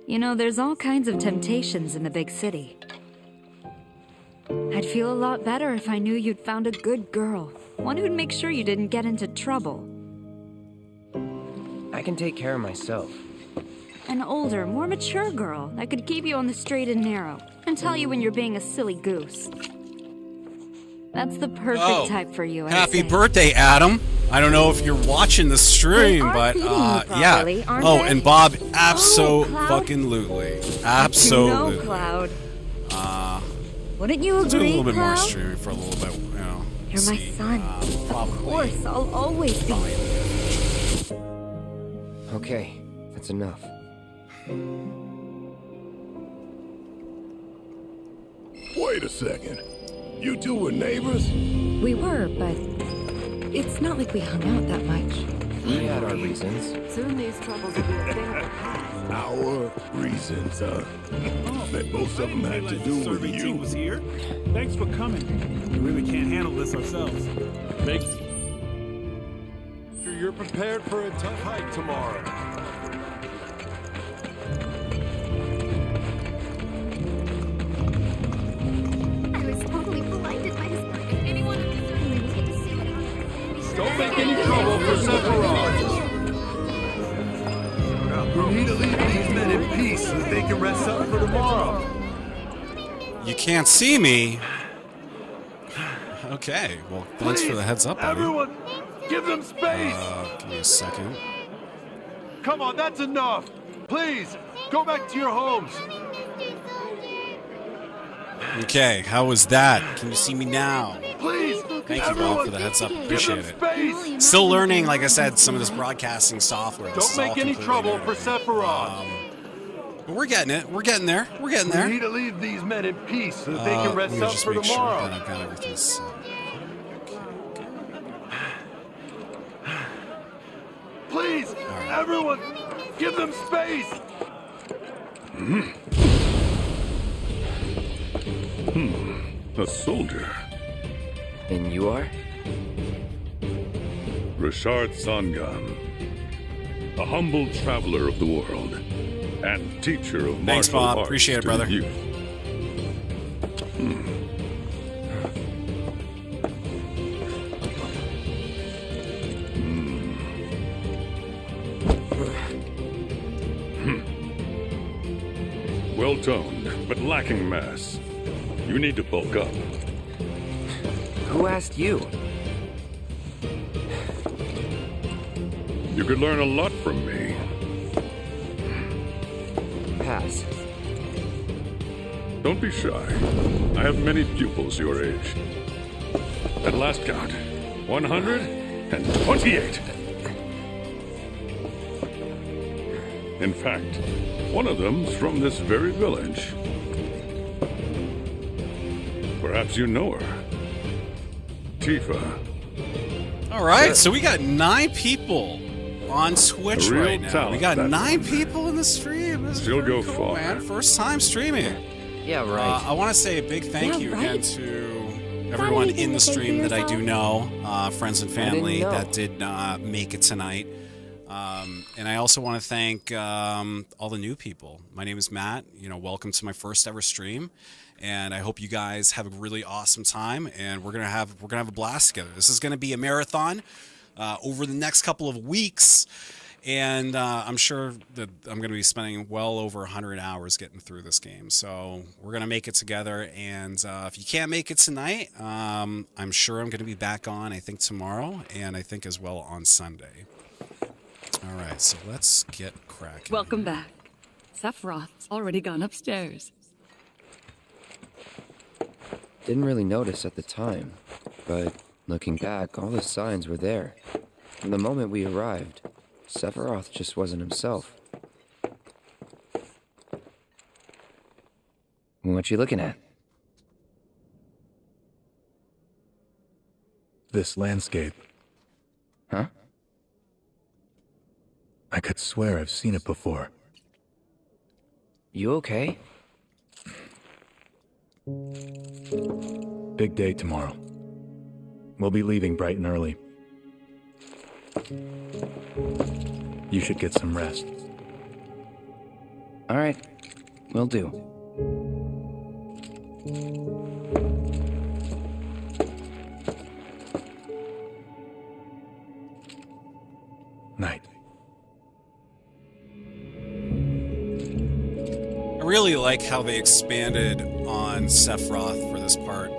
You know, there's all kinds of temptations in the big city. I'd feel a lot better if I knew you'd found a good girl. One who'd make sure you didn't get into trouble. I can take care of myself. An older, more mature girl that could keep you on the straight and narrow and tell you when you're being a silly goose. That's the perfect type for you, I'd Happy say. birthday, Adam. I don't know if you're watching the stream, but yeah. Oh, and Bob, absolutely. Absolutely. No, Cloud. Wouldn't you Do a agree, little bit more Cloud? streaming for a little bit, you know. You're my son. Of course, I'll always be. Okay, that's enough. Wait a second. You two were neighbors? We were, but it's not like we hung out that much. We had our reasons. Soon these troubles will be a thing of the past. Our reasons, huh? Bet most of them had to do with Survey you. team was here. Thanks for coming. We really can't handle this ourselves. Make sure you're prepared for a tough hike tomorrow. I was totally blinded by his work. If anyone on this earth could take a suit on, Don't make any trouble for Sephiroth. We need to leave these men in peace so that they can rest up for tomorrow. You can't see me. Okay, well, thanks for the heads up, buddy. Everyone, give them space. Give me a second. Come on, that's enough. Please, go back to your homes. Okay, how was that? Can you see me now? Please. Thank you, Bob, for the heads up. Appreciate it. Still learning, like I said, some of this broadcasting software. This Don't is all make any completely trouble new. for Sephiroth. But we're getting it. We're getting there. We're getting there. We need to leave these men in peace so that they can Let rest me up just for make tomorrow. Sure that I've got everything set. Please, everyone, give them space. A soldier. And you are? Richard Sangan. A humble traveler of the world. And teacher of Thanks, martial Bob. arts Appreciate it, to brother. the youth. Well toned, but lacking mass. You need to bulk up. Who asked you? You could learn a lot from me. Pass. Don't be shy. I have many pupils your age. At last count, 128. In fact, one of them's from this very village. Perhaps you know her. Tifa. All right, so we got 9 people on Twitch A real right now. We talent, got that 9 one. people in the stream. This is She'll pretty go cool, far. man. First time streaming. Yeah, right. I want to say a big thank you again to everyone in the stream that I do know, friends and family know. that did make it tonight. And I also want to thank all the new people. My name is Matt. You know, welcome to my first ever stream, and I hope you guys have a really awesome time. And we're gonna have a blast together. This is gonna be a marathon over the next couple of weeks. And I'm sure that I'm going to be spending well over 100 hours getting through this game. So we're going to make it together. And if you can't make it tonight, I'm sure I'm going to be back on, I think, tomorrow. And I think as well on Sunday. All right, so let's get cracking. Welcome back. Sephiroth's already gone upstairs. Didn't really notice at the time, but looking back, all the signs were there. From the moment we arrived, Sephiroth just wasn't himself. What you looking at? This landscape. Huh? I could swear I've seen it before. You okay? Big day tomorrow. We'll be leaving bright and early. You should get some rest. All right, will do. really like how they expanded on Sephiroth for this part.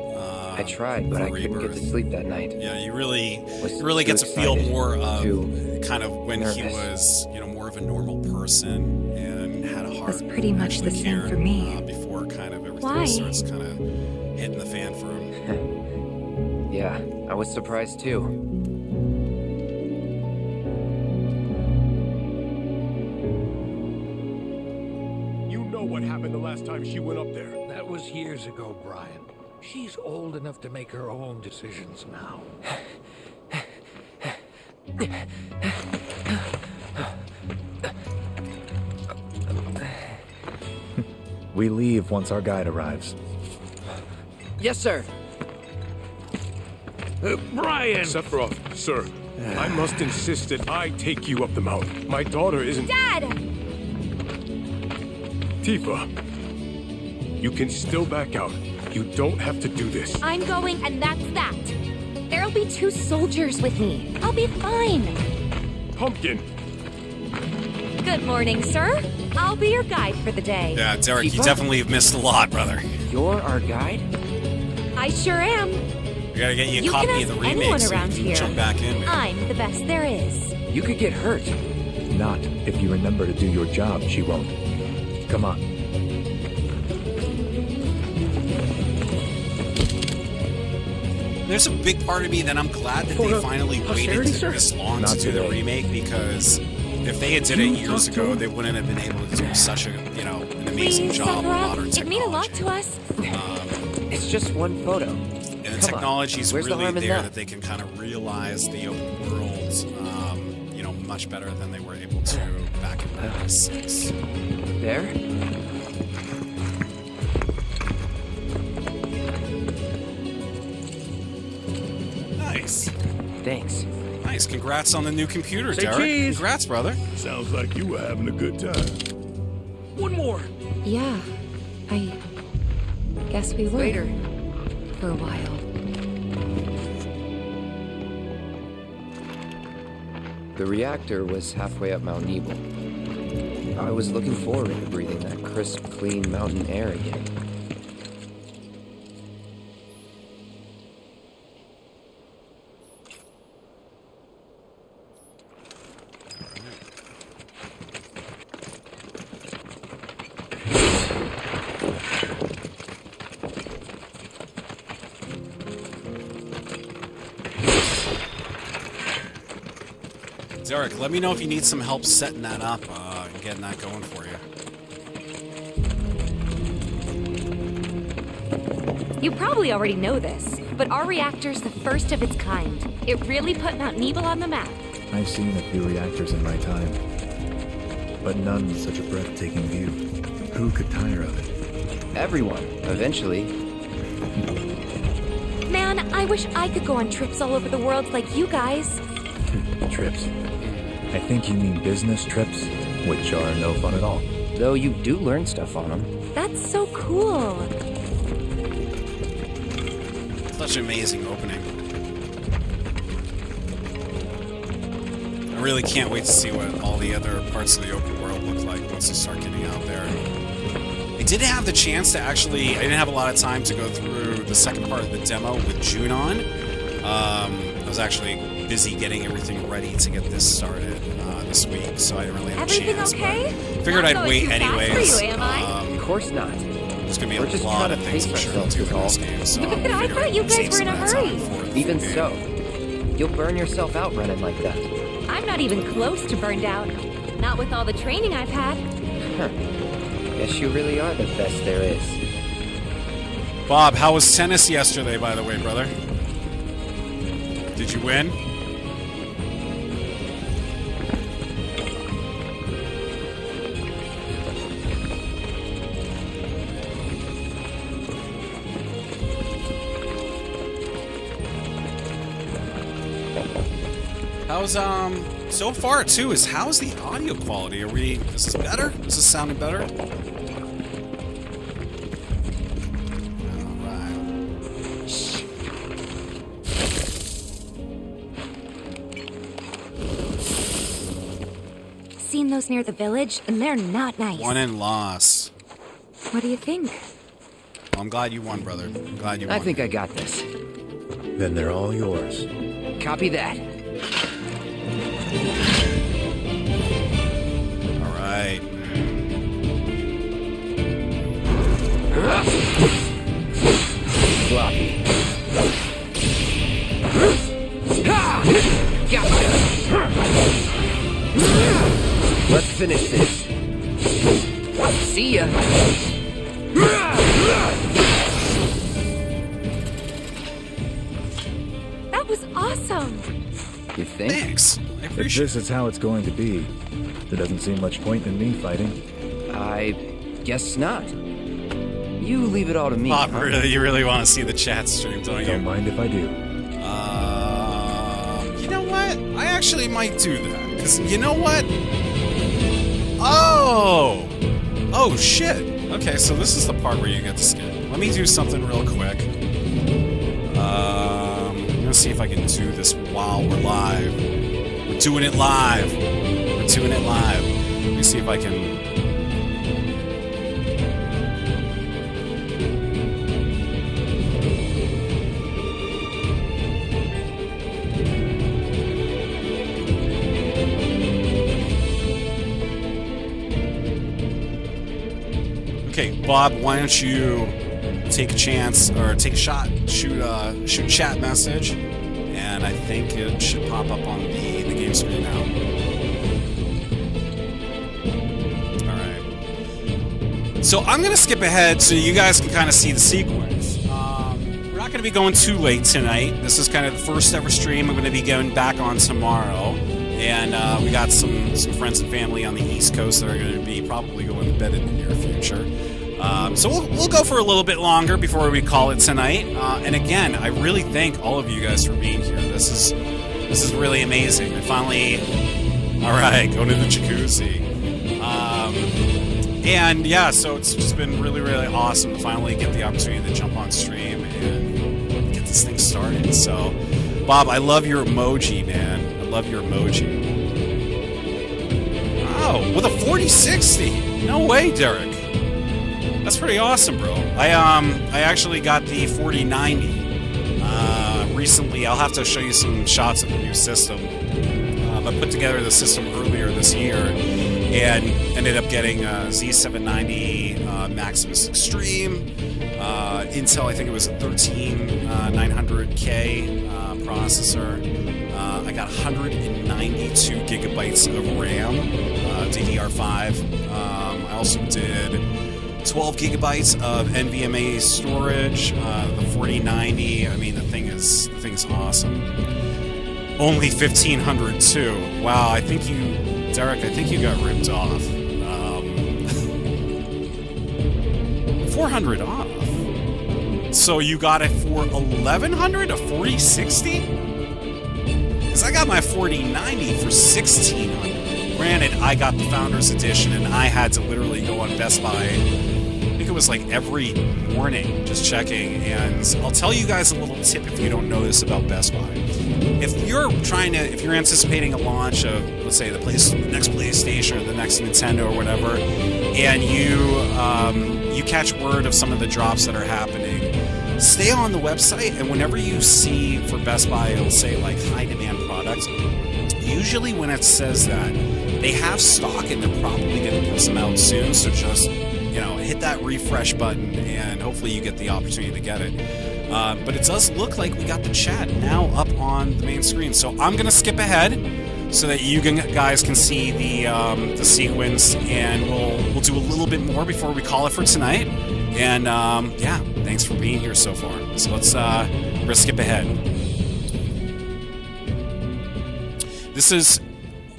I tried, but I couldn't get to sleep that night. Yeah, you really get to feel more of kind of when he was, more of a normal person and had a heart. That's pretty much the same for me. Before kind of everything starts kind of hitting the fan for him. Yeah, I was surprised too. You know what happened the last time she went up there. That was years ago, Brian. She's old enough to make her own decisions now. We leave once our guide arrives. Yes, sir. Brian! Sephiroth, sir. I must insist that I take you up the mountain. My daughter isn't... Dad! Tifa, you can still back out. You don't have to do this. I'm going, and that's that. There'll be 2 soldiers with me. I'll be fine. Pumpkin! Good morning, sir. I'll be your guide for the day. Yeah, Derek, you definitely have missed a lot, brother. You're our guide? I sure am. We gotta get you a copy of the remake so you can jump back in, man. I'm the best there is. You could get hurt. Not if you remember to do your job, she won't. Come on. There's a big part of me that I'm glad that they finally waited this long to do the remake, because if they had did it years ago, they wouldn't have been able to do such a, an amazing job with modern technology. It'd mean a lot to us. It's just one photo. And the technology is really there that they can kind of realize the open world, much better than they were able to back in '96. There? Nice. Thanks. Nice. Congrats on the new computer, Say Derek. cheese. Congrats, brother. Sounds like you were having a good time. One more. Yeah, I guess we were. Later. For a while. The reactor was halfway up Mount Nebel. I was looking forward to breathing that crisp, clean mountain air again. Derek, let me know if you need some help setting that up and getting that going for you. You probably already know this, but our reactor's the first of its kind. It really put Mount Nebel on the map. I've seen a few reactors in my time, but none with such a breathtaking view. Who could tire of it? Everyone, eventually. Man, I wish I could go on trips all over the world like you guys. Trips. I think you mean business trips, which are no fun at all. Though you do learn stuff on them. That's so cool. Such an amazing opening. I really can't wait to see what all the other parts of the open world look like once they start getting out there. I did have the chance to actually, I didn't have a lot of time to go through the second part of the demo with June on. I was actually busy getting everything ready to get this started this week, so I didn't really have a chance. Okay? Figured I'd wait anyways. For you, am I? Of course not. There's gonna be a lot of things I'm sure to do in this game, so But I thought you guys were in a hurry. Even so, you'll burn yourself out running like that. I'm not even close to burned out. Not with all the training I've had. Huh. Guess you really are the best there is. Bob, how was tennis yesterday, by the way, brother? Did you win? How's so far too is how's the audio quality? Is this better? Is this sounding better? Seen those near the village, and they're not nice. Won and lost. What do you think? Well, I'm glad you won, brother. I'm glad you won. I think I got this. Then they're all yours. Copy that. All right. Floppy. Gotcha. Let's finish this. See ya. That was awesome! You think? Thanks. I If appreciate this is how it's going to be, there doesn't seem much point in me fighting. I guess not. You leave it all to me. Bob, huh? you really want to see the chat stream, don't you? Don't mind if I do. You know what? I actually might do that. Because you know what? Oh! Oh, shit. Okay, so this is the part where you get to skip. Let me do something real quick. I'm gonna see if I can do this while we're live. We're doing it live. We're doing it live. Let me see if I can... Okay, Bob, why don't you take a chance, or take a shot, shoot chat message, and I think it should pop up on the game screen now. Alright. So I'm going to skip ahead so you guys can kind of see the sequence. We're not going to be going too late tonight. This is kind of the first ever stream. I'm going to be going back on tomorrow. And we got some friends and family on the East Coast that are going to be probably going to bed in the near future. So we'll go for a little bit longer before we call it tonight. And again, I really thank all of you guys for being here. This is really amazing. I finally, all right, going to the jacuzzi. And yeah, so it's just been really, really awesome to finally get the opportunity to jump on stream and get this thing started. So, Bob, I love your emoji, man. I love your emoji. Oh, with a 4060. No way, Derek. That's pretty awesome, bro. I actually got the 4090 recently. I'll have to show you some shots of the new system. I put together the system earlier this year and ended up getting Z790 Maximus Extreme, Intel, I think it was a 13900K processor. I got 192 gigabytes of RAM, DDR5. I also did 12 gigabytes of NVMe storage. The 4090, I mean, the thing is awesome. Only 1500 too. Wow, I think you, Derek, I think you got ripped off. 400 off. So you got it for 1100, a 4060? Because I got my 4090 for 1600. Granted, I got the Founders Edition and I had to literally go on Best Buy. I think it was like every morning just checking. And I'll tell you guys a little tip if you don't know this about Best Buy. If you're anticipating a launch of, let's say, the next PlayStation or the next Nintendo or whatever, and you catch word of some of the drops that are happening, stay on the website, and whenever you see for Best Buy, it'll say like high demand products. Usually when it says that, they have stock and they're probably going to put some out soon. So just, hit that refresh button and hopefully you get the opportunity to get it. But it does look like we got the chat now up on the main screen. So I'm going to skip ahead so that you guys can see the sequence, and we'll do a little bit more before we call it for tonight. And yeah, thanks for being here so far. So we're going to skip ahead. This is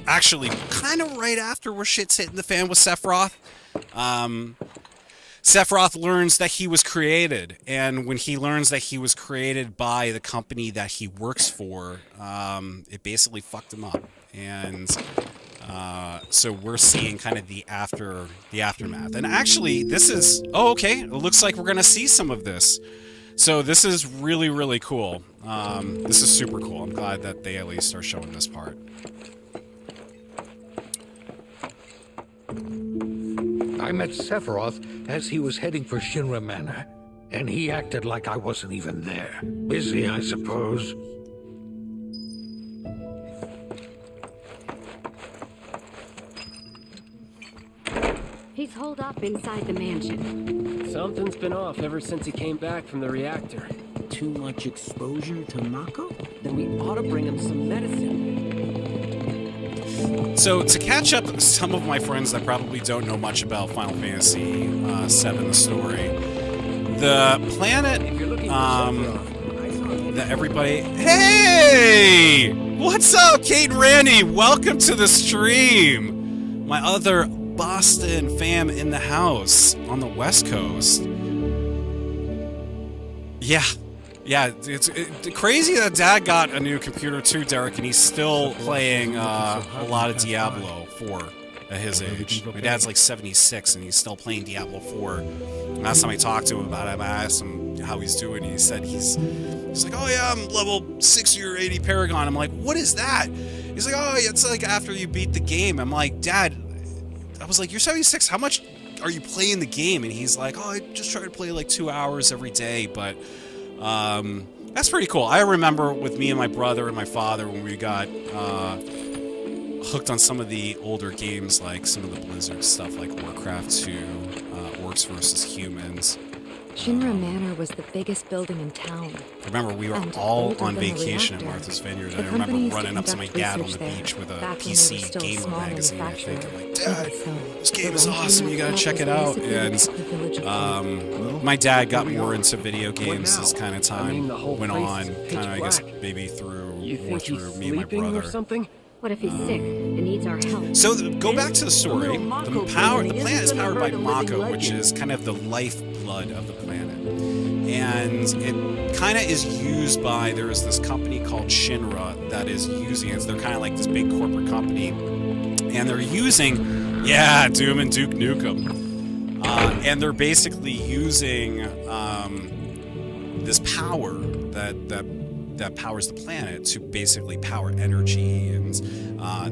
actually kind of right after where shit's hitting the fan with Sephiroth. Sephiroth learns that he was created, and when he learns that he was created by the company that he works for, it basically fucked him up. And so we're seeing kind of the aftermath. And actually, this is... Oh, okay. It looks like we're going to see some of this. So this is really, really cool. This is super cool. I'm glad that they at least are showing this part. I met Sephiroth as he was heading for Shinra Manor, and he acted like I wasn't even there. Busy, I suppose. He's holed up inside the mansion. Something's been off ever since he came back from the reactor. Too much exposure to Mako? Then we ought to bring him some medicine. So, to catch up some of my friends that probably don't know much about Final Fantasy VII, the story, the planet that everybody... Hey! What's up, Kate and Randy? Welcome to the stream! My other Boston fam in the house on the West Coast. Yeah, it's crazy that Dad got a new computer too, Derek, and he's still playing a lot of Diablo 4 at his age. My dad's like 76, and he's still playing Diablo 4. And last time I talked to him about it, I asked him how he's doing, and he said he's like, oh yeah, I'm level 60 or 80 Paragon. I'm like, what is that? He's like, oh, it's like after you beat the game. I'm like, Dad, I was like, you're 76, how much are you playing the game? And he's like, oh, I just try to play like 2 hours every day, but that's pretty cool. I remember with me and my brother and my father when we got hooked on some of the older games, like some of the Blizzard stuff like Warcraft 2, Orcs vs. Humans. Shinra Manor was the biggest building in town. Remember, we were all on vacation at Martha's Vineyard, and I remember running up to my dad on the beach with a PC Gamer magazine, I think. I'm like, Dad, this game is awesome, you gotta check it out. And my dad got more into video games as kind of time went on, kind of, I guess, maybe through me and my brother. Or something? What if he's sick and needs our help? So go back to the story. The planet is powered by Mako, which is kind of the lifeblood of the planet. And it kind of is used by, there is this company called Shinra that is using it. They're kind of like this big corporate company. And they're using, Doom and Duke Nukem. And they're basically using this power that powers the planet to basically power energy, and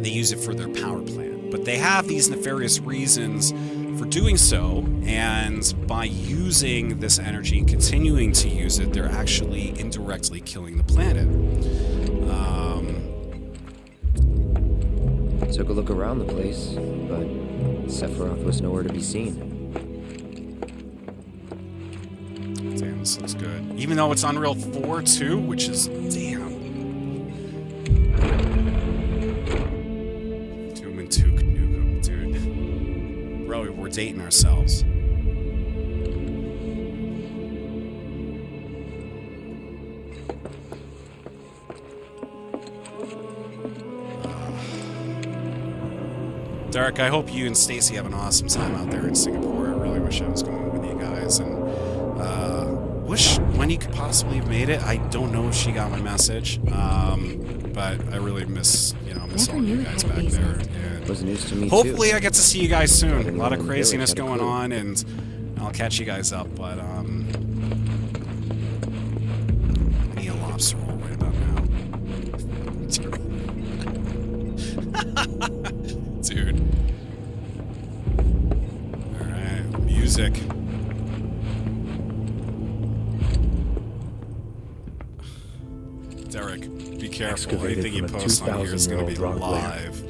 they use it for their power plant. But they have these nefarious reasons for doing so, and by using this energy and continuing to use it, they're actually indirectly killing the planet. Took a look around the place, but Sephiroth was nowhere to be seen. Damn, this looks good. Even though it's Unreal 4 too, which is, damn. Doom and Duke Nukem, dude. Bro, we're dating ourselves. Derek, I hope you and Stacy have an awesome time out there in Singapore. I really wish I was going with you guys, and wish Wendy could possibly have made it. I don't know if she got my message, but I really miss all you guys back there. And was news to me hopefully too. I get to see you guys soon. A lot of craziness going on, and I'll catch you guys up. But I need a lobster roll right about now. Dude. Alright, music. Derek, be careful. Anything you post on here is going to be live.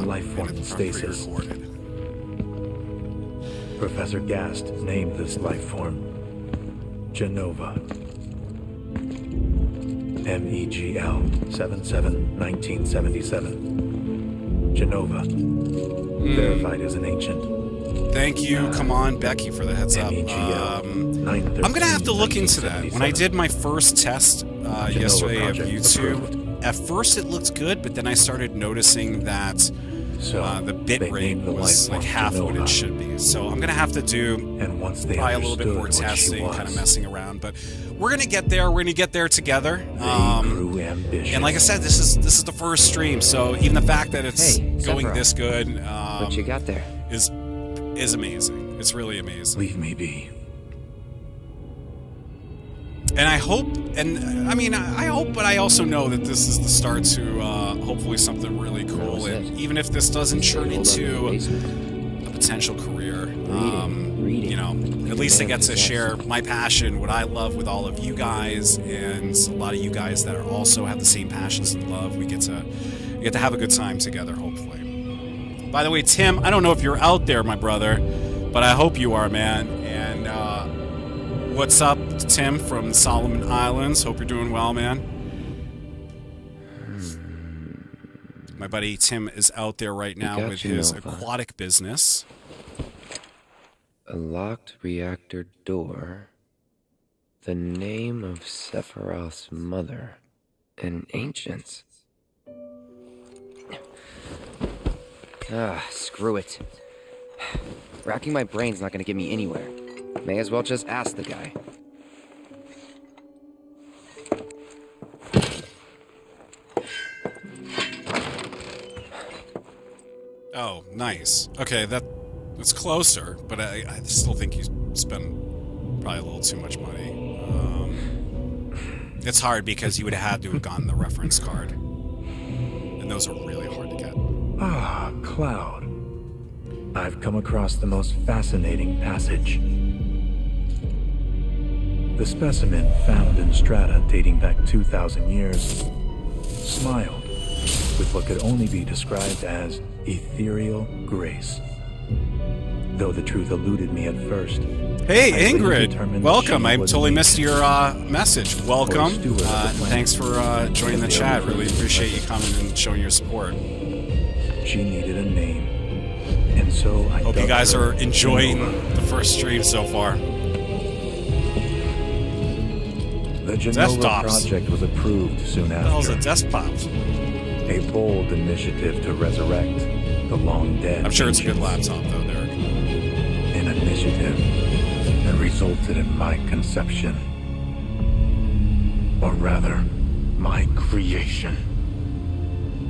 Life form in stasis. Professor Gast named this life form Genova. MEGL 77-1977. Genova. Verified as an ancient. Thank you. Come on, Becky, for the heads up. I'm going to have to look into that. When I did my first test yesterday of YouTube, at first it looked good, but then I started noticing that the bit rate was like half what it should be. So I'm going to have to do probably a little bit more testing, kind of messing around. But we're going to get there. We're going to get there together. And like I said, this is the first stream, so even the fact that it's going this good what you got there? is amazing. It's really amazing. Leave me be. And I hope, I hope, but I also know that this is the start to hopefully something really cool. And even if this doesn't turn into a potential career. Reading. You know, at least I get to share my passion, what I love with all of you guys, and a lot of you guys that are also have the same passions and love. We get to have a good time together, hopefully. By the way, Tim, I don't know if you're out there, my brother, but I hope you are, man. And what's up, Tim from the Solomon Islands? Hope you're doing well, man. My buddy Tim is out there right now with his aquatic business. A locked reactor door. The name of Sephiroth's mother. And ancients. Screw it. Racking my brain's not gonna get me anywhere. May as well just ask the guy. Oh, nice. Okay, that's closer, but I still think you spend probably a little too much money. It's hard because you would have had to have gotten the reference card. And those are really hard to get. Ah, Cloud. I've come across the most fascinating passage. The specimen found in strata dating back 2,000 years smiled with what could only be described as ethereal grace. Though the truth eluded me at first. Hey, Ingrid! Welcome. I totally missed your message. Welcome. Thanks for joining the chat. Really appreciate you coming and showing your support. She needed a name. And so I hope you guys are enjoying the first stream so far. The Genova project was approved soon after. What the hell's a desktop? A bold initiative to resurrect the long dead. I'm sure it's a good laptop, though, Derek. An initiative that resulted in my conception. Or rather, my creation.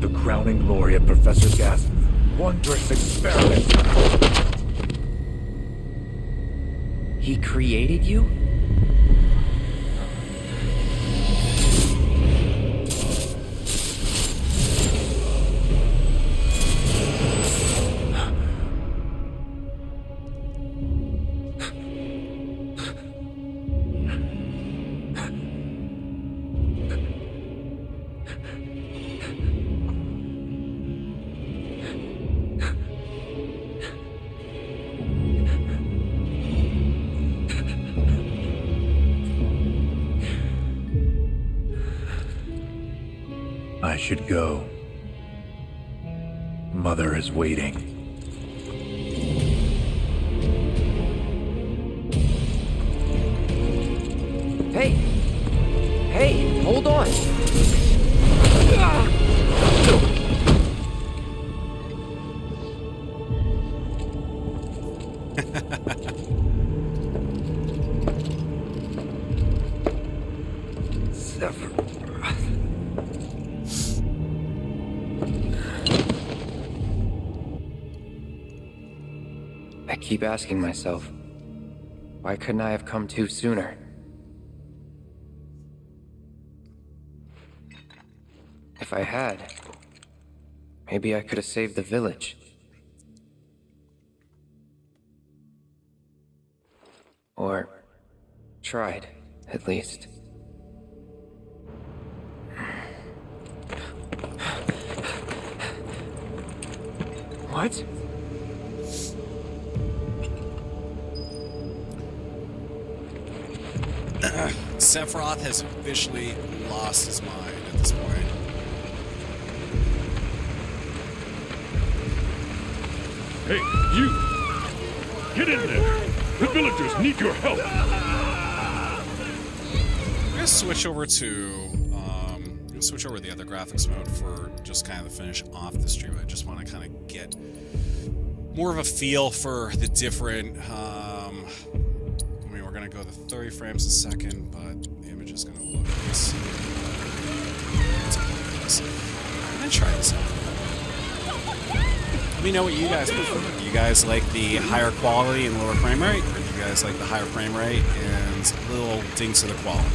The crowning glory of Professor Gasp's wondrous experiment. He created you? I should go. Mother is waiting. Hey! Hey, hold on! I keep asking myself, why couldn't I have come to sooner? If I had, maybe I could have saved the village. Or tried, at least. What? Sephiroth has officially lost his mind at this point. Hey, you! Get in there! The villagers need your help! I'm gonna switch over to the other graphics mode for just kind of to finish off the stream. I just want to kind of get more of a feel for the different. I mean, we're gonna go to 30 frames a second, but the image is gonna look. Let's I'm gonna try this out. Let me know what you guys prefer. Do you guys like the higher quality and lower frame rate, or do you guys like the higher frame rate and little dinks of the quality?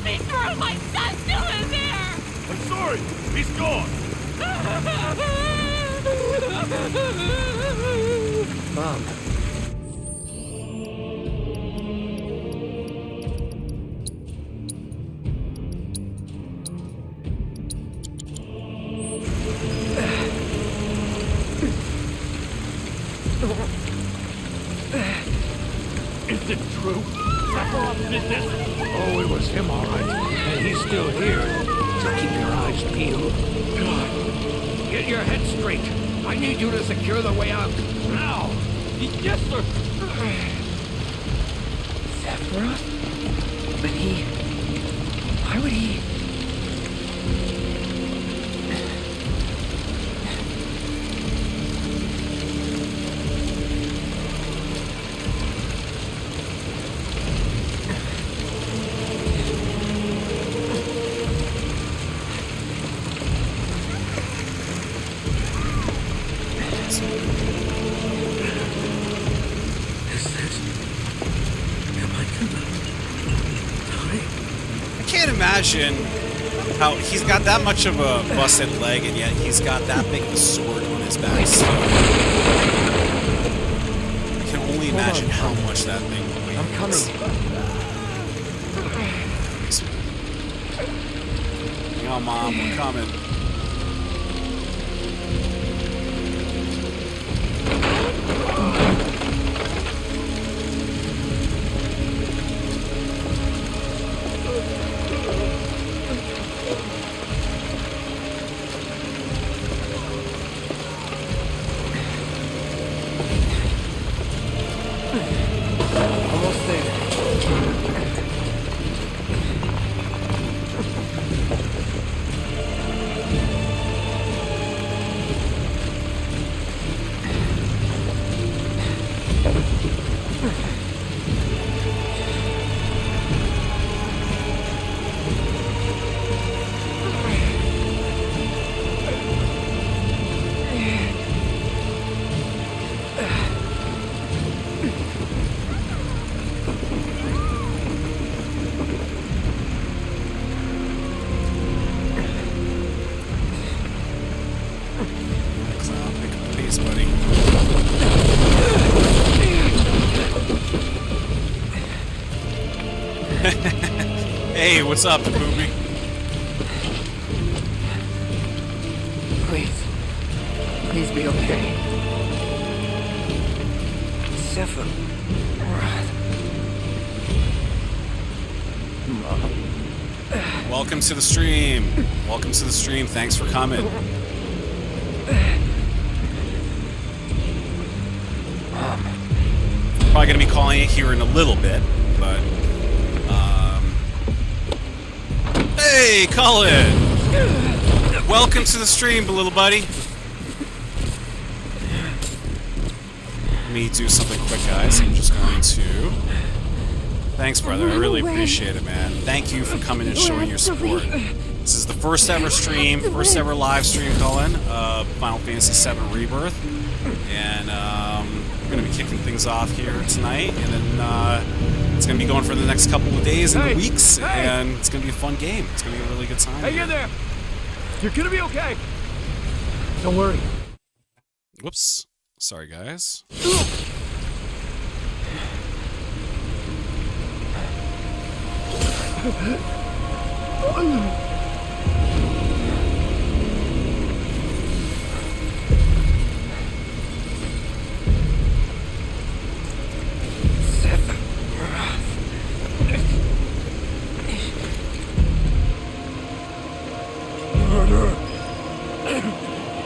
Let me through! My son's still in there! I'm sorry! He's gone! Mom. Is it true? Sephiroth did this? Oh, it was him, all right. And he's still here. So keep your eyes peeled. Get your head straight. I need you to secure the way out. Now! Yes, sir! Sephiroth? But he... Why would he... I can't imagine how he's got that much of a busted leg and yet he's got that big of a sword on his back. So I can only imagine how much that thing weighs. I'm coming. Hang on, Mom, we're coming. Almost there. Pick up the pace, buddy. Hey, what's up, Booby? Please. Please be okay. Sephiroth. Mom. Welcome to the stream. Welcome to the stream. Thanks for coming. Probably gonna be calling it here in a little bit, but hey, Cullen! Welcome to the stream, little buddy. Let me do something quick, guys. I'm just going to... Thanks, brother. I really appreciate it, man. Thank you for coming and showing your support. This is the first ever stream, first ever live stream, Cullen, of Final Fantasy VII Rebirth. And we're going to be kicking things off here tonight. And then it's going to be going for the next couple of days and weeks. And it's going to be a fun game. It's going to be a really good time. Hang in there! You're gonna be okay! Don't worry. Whoops. Sorry, guys.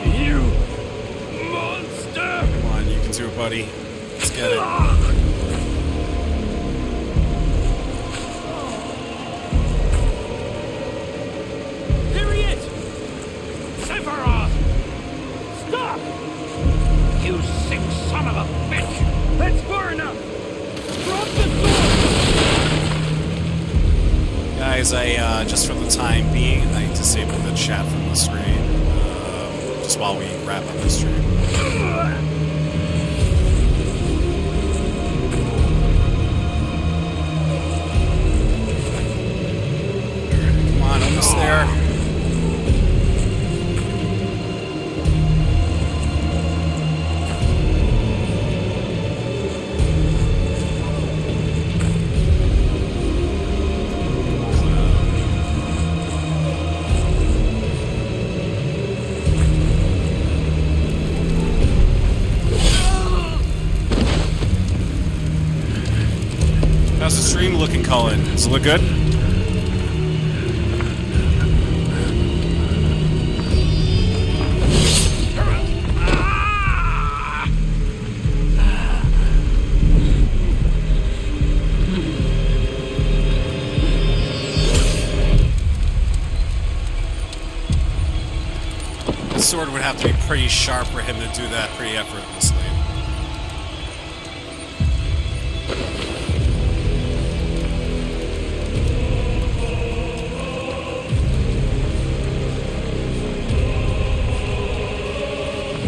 You monster! Come on, you can do it, buddy. Let's get it. There he is! Sephiroth! Stop! You sick son of a bitch! That's far enough! Drop the sword! Guys, I just for the time being, I disabled the chat from the screen. Just while we wrap up the stream. stream looking, Cullen? Does it look good? The sword would have to be pretty sharp for him to do that pretty effortlessly.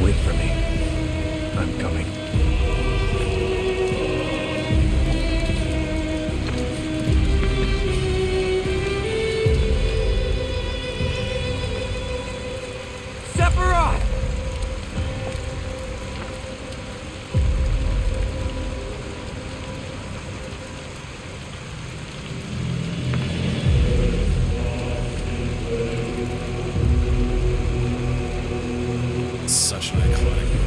Wait for me. I'm coming. Sephiroth! Such an iconic movie.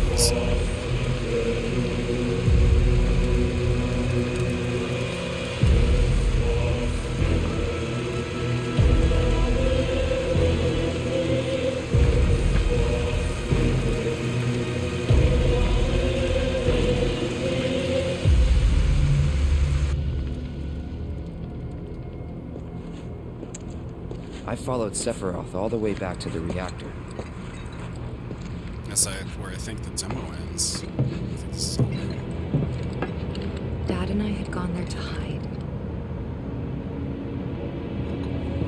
I followed Sephiroth all the way back to the reactor. That's where I think the demo ends. I think this is over. Dad and I had gone there to hide.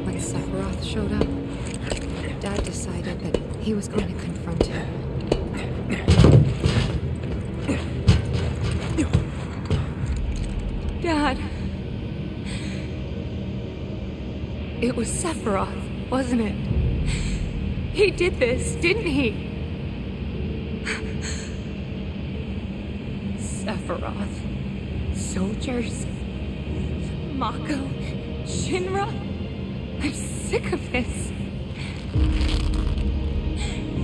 When Sephiroth showed up, Dad decided that he was going to confront him. Dad! It was Sephiroth, wasn't it? He did this, didn't he? Sephiroth. Soldiers. Mako. Shinra. I'm sick of this.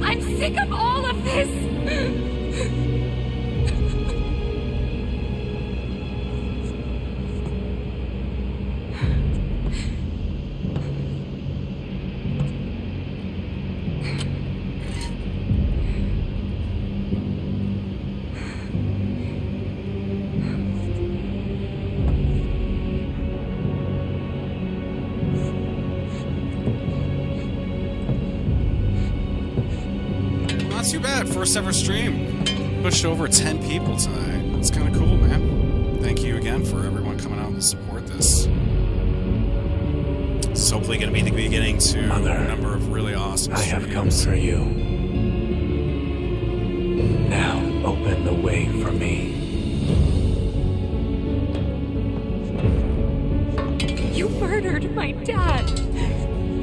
I'm sick of all of this! Not too bad. First ever stream. Pushed over 10 people tonight. It's kind of cool, man. Thank you again for everyone coming out to support this. It's hopefully going to be the beginning to a number of really awesome I have come streams. for you. Now open the way for me. You murdered my dad!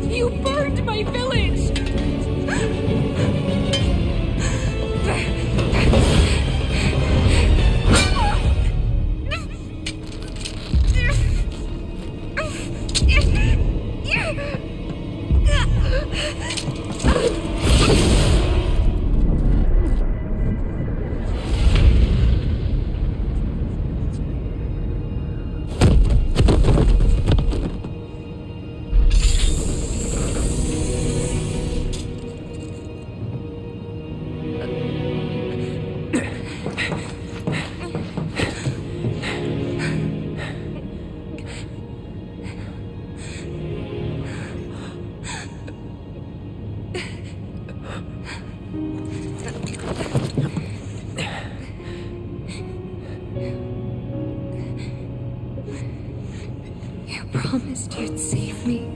You burned my village! Promised you'd save me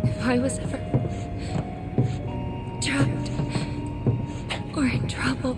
if I was ever trapped or in trouble.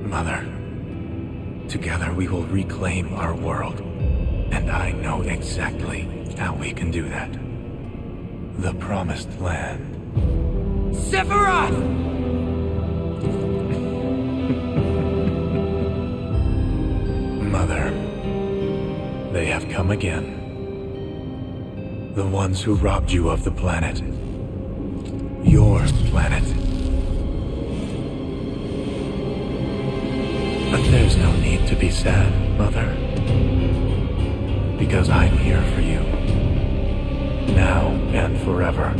Mother, together we will reclaim our world. And I know exactly how we can do that. The Promised Land. Sephiroth! Mother, they have come again. The ones who robbed you of the planet. Your planet. But there's no need to be sad, Mother. Because I'm here for you. Now and forever.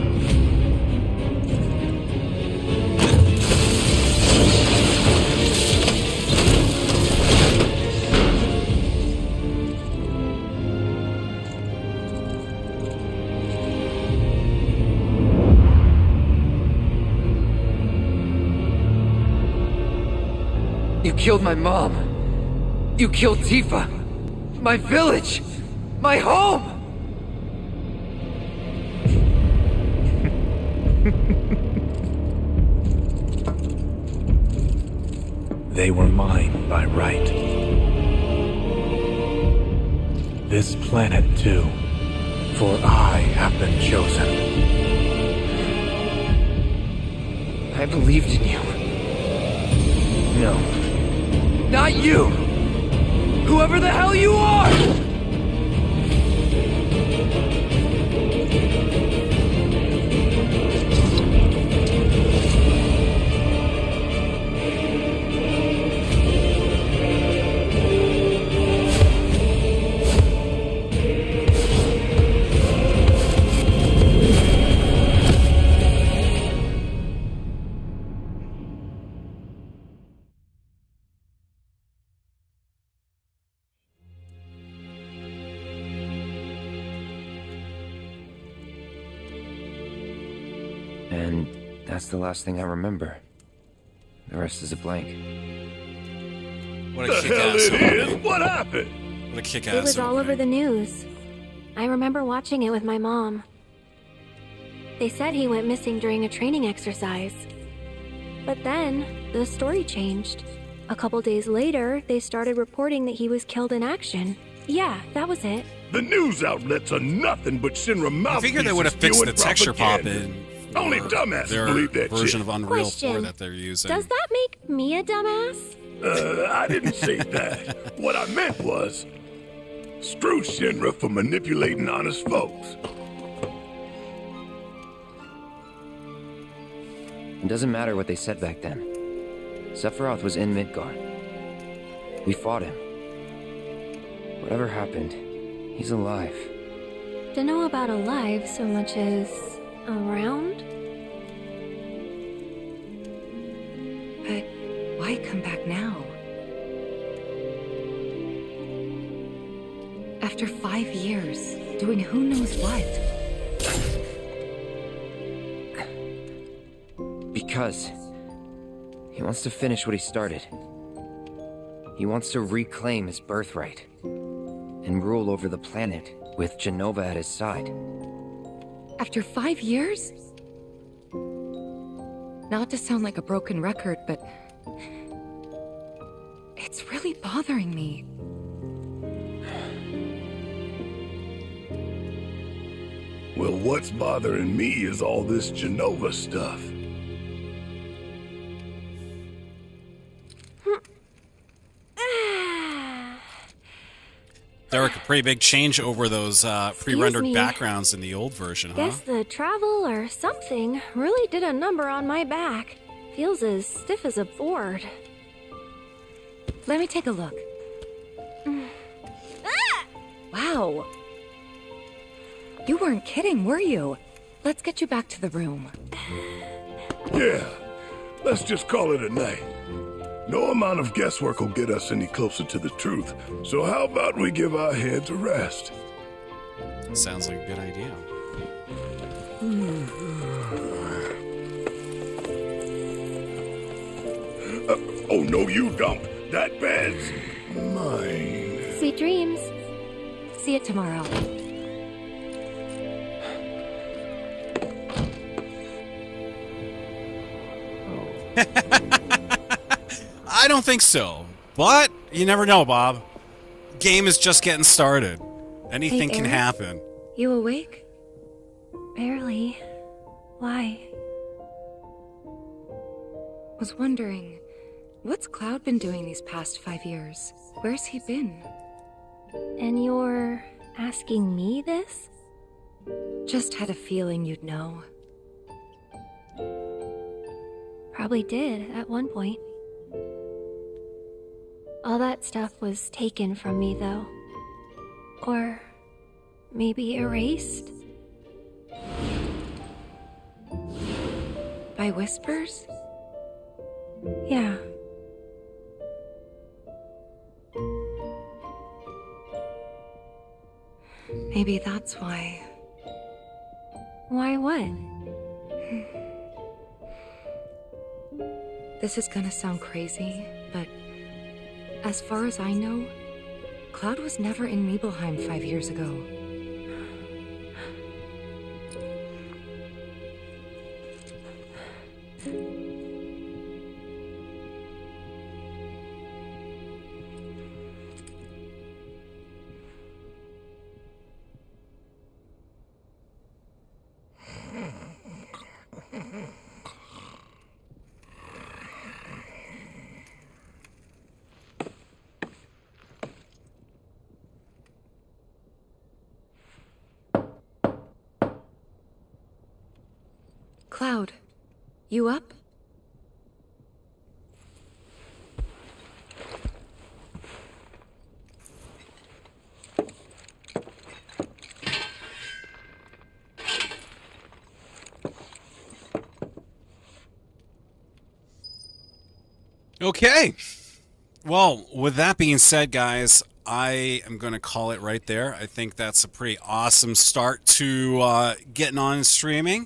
You killed my mom. You killed Tifa. My village. My home. They were mine by right. This planet too, for I have been chosen. I believed in you. No. Not you! Whoever the hell you are! And that's the last thing I remember. The rest is a blank. What a kick-ass opening. What happened? What a kick-ass It was all opening. over the news. I remember watching it with my mom. They said he went missing during a training exercise. But then, the story changed. A couple days later, they started reporting that he was killed in action. Yeah, that was it. The news outlets are nothing but Shinra I mouthpieces figured they would have fixed the spewing texture pop propaganda. in Only dumbasses their believe that version shit. of Unreal 4 Question. that they're using. Does that make me a dumbass? I didn't say that. What I meant was, screw Shinra for manipulating honest folks. It doesn't matter what they said back then. Sephiroth was in Midgard. We fought him. Whatever happened, he's alive. Don't know about alive so much as around? But why come back now? After 5 years, doing who knows what? Because he wants to finish what he started. He wants to reclaim his birthright and rule over the planet with Genova at his side. After 5 years? Not to sound like a broken record, but it's really bothering me. Well, what's bothering me is all this Genova stuff. Derek, a pretty big change over those pre-rendered me. backgrounds in the old version, huh? Guess the travel or something really did a number on my back. Feels as stiff as a board. Let me take a look. Wow. You weren't kidding, were you? Let's get you back to the room. Yeah, let's just call it a night. No amount of guesswork will get us any closer to the truth, so how about we give our heads a rest? Sounds like a good idea. Oh, no, you don't. That bed's mine. Sweet dreams. See you tomorrow. I don't think so. But you never know, Bob. Game is just getting started. Anything can Eric? happen. You awake? Barely. Why? Was wondering, what's Cloud been doing these past 5 years? Where's he been? And you're asking me this? Just had a feeling you'd know. Probably did at one point. All that stuff was taken from me, though. Or maybe erased? By whispers? Yeah. Maybe that's why. Why what? This is gonna sound crazy, but as far as I know, Cloud was never in Nibelheim 5 years ago. Cloud, you up? Okay. Well, with that being said, guys, I am going to call it right there. I think that's a pretty awesome start to getting on streaming.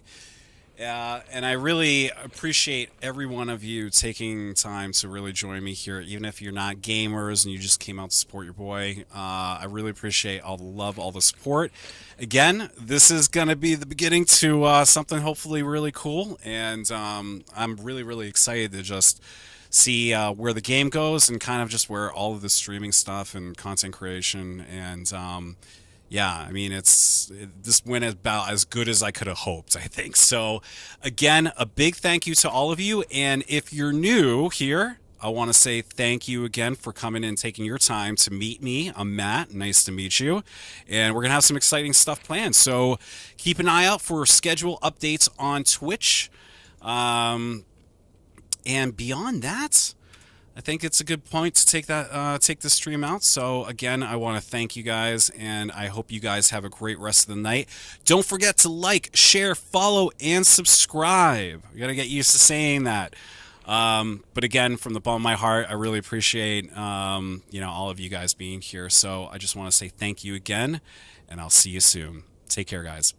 And I really appreciate every one of you taking time to really join me here, even if you're not gamers and you just came out to support your boy. I really appreciate all the love, all the support. Again, this is going to be the beginning to something hopefully really cool, and I'm really, really excited to just see where the game goes and kind of just where all of the streaming stuff and content creation and yeah, I mean, this went about as good as I could have hoped, I think. So, again, a big thank you to all of you. And if you're new here, I want to say thank you again for coming and taking your time to meet me. I'm Matt. Nice to meet you. And we're going to have some exciting stuff planned. So, keep an eye out for schedule updates on Twitch. And beyond that, I think it's a good point to take the stream out. So again, I want to thank you guys, and I hope you guys have a great rest of the night. Don't forget to like, share, follow, and subscribe. I gotta get used to saying that. But again, from the bottom of my heart, I really appreciate all of you guys being here. So I just want to say thank you again, and I'll see you soon. Take care, guys.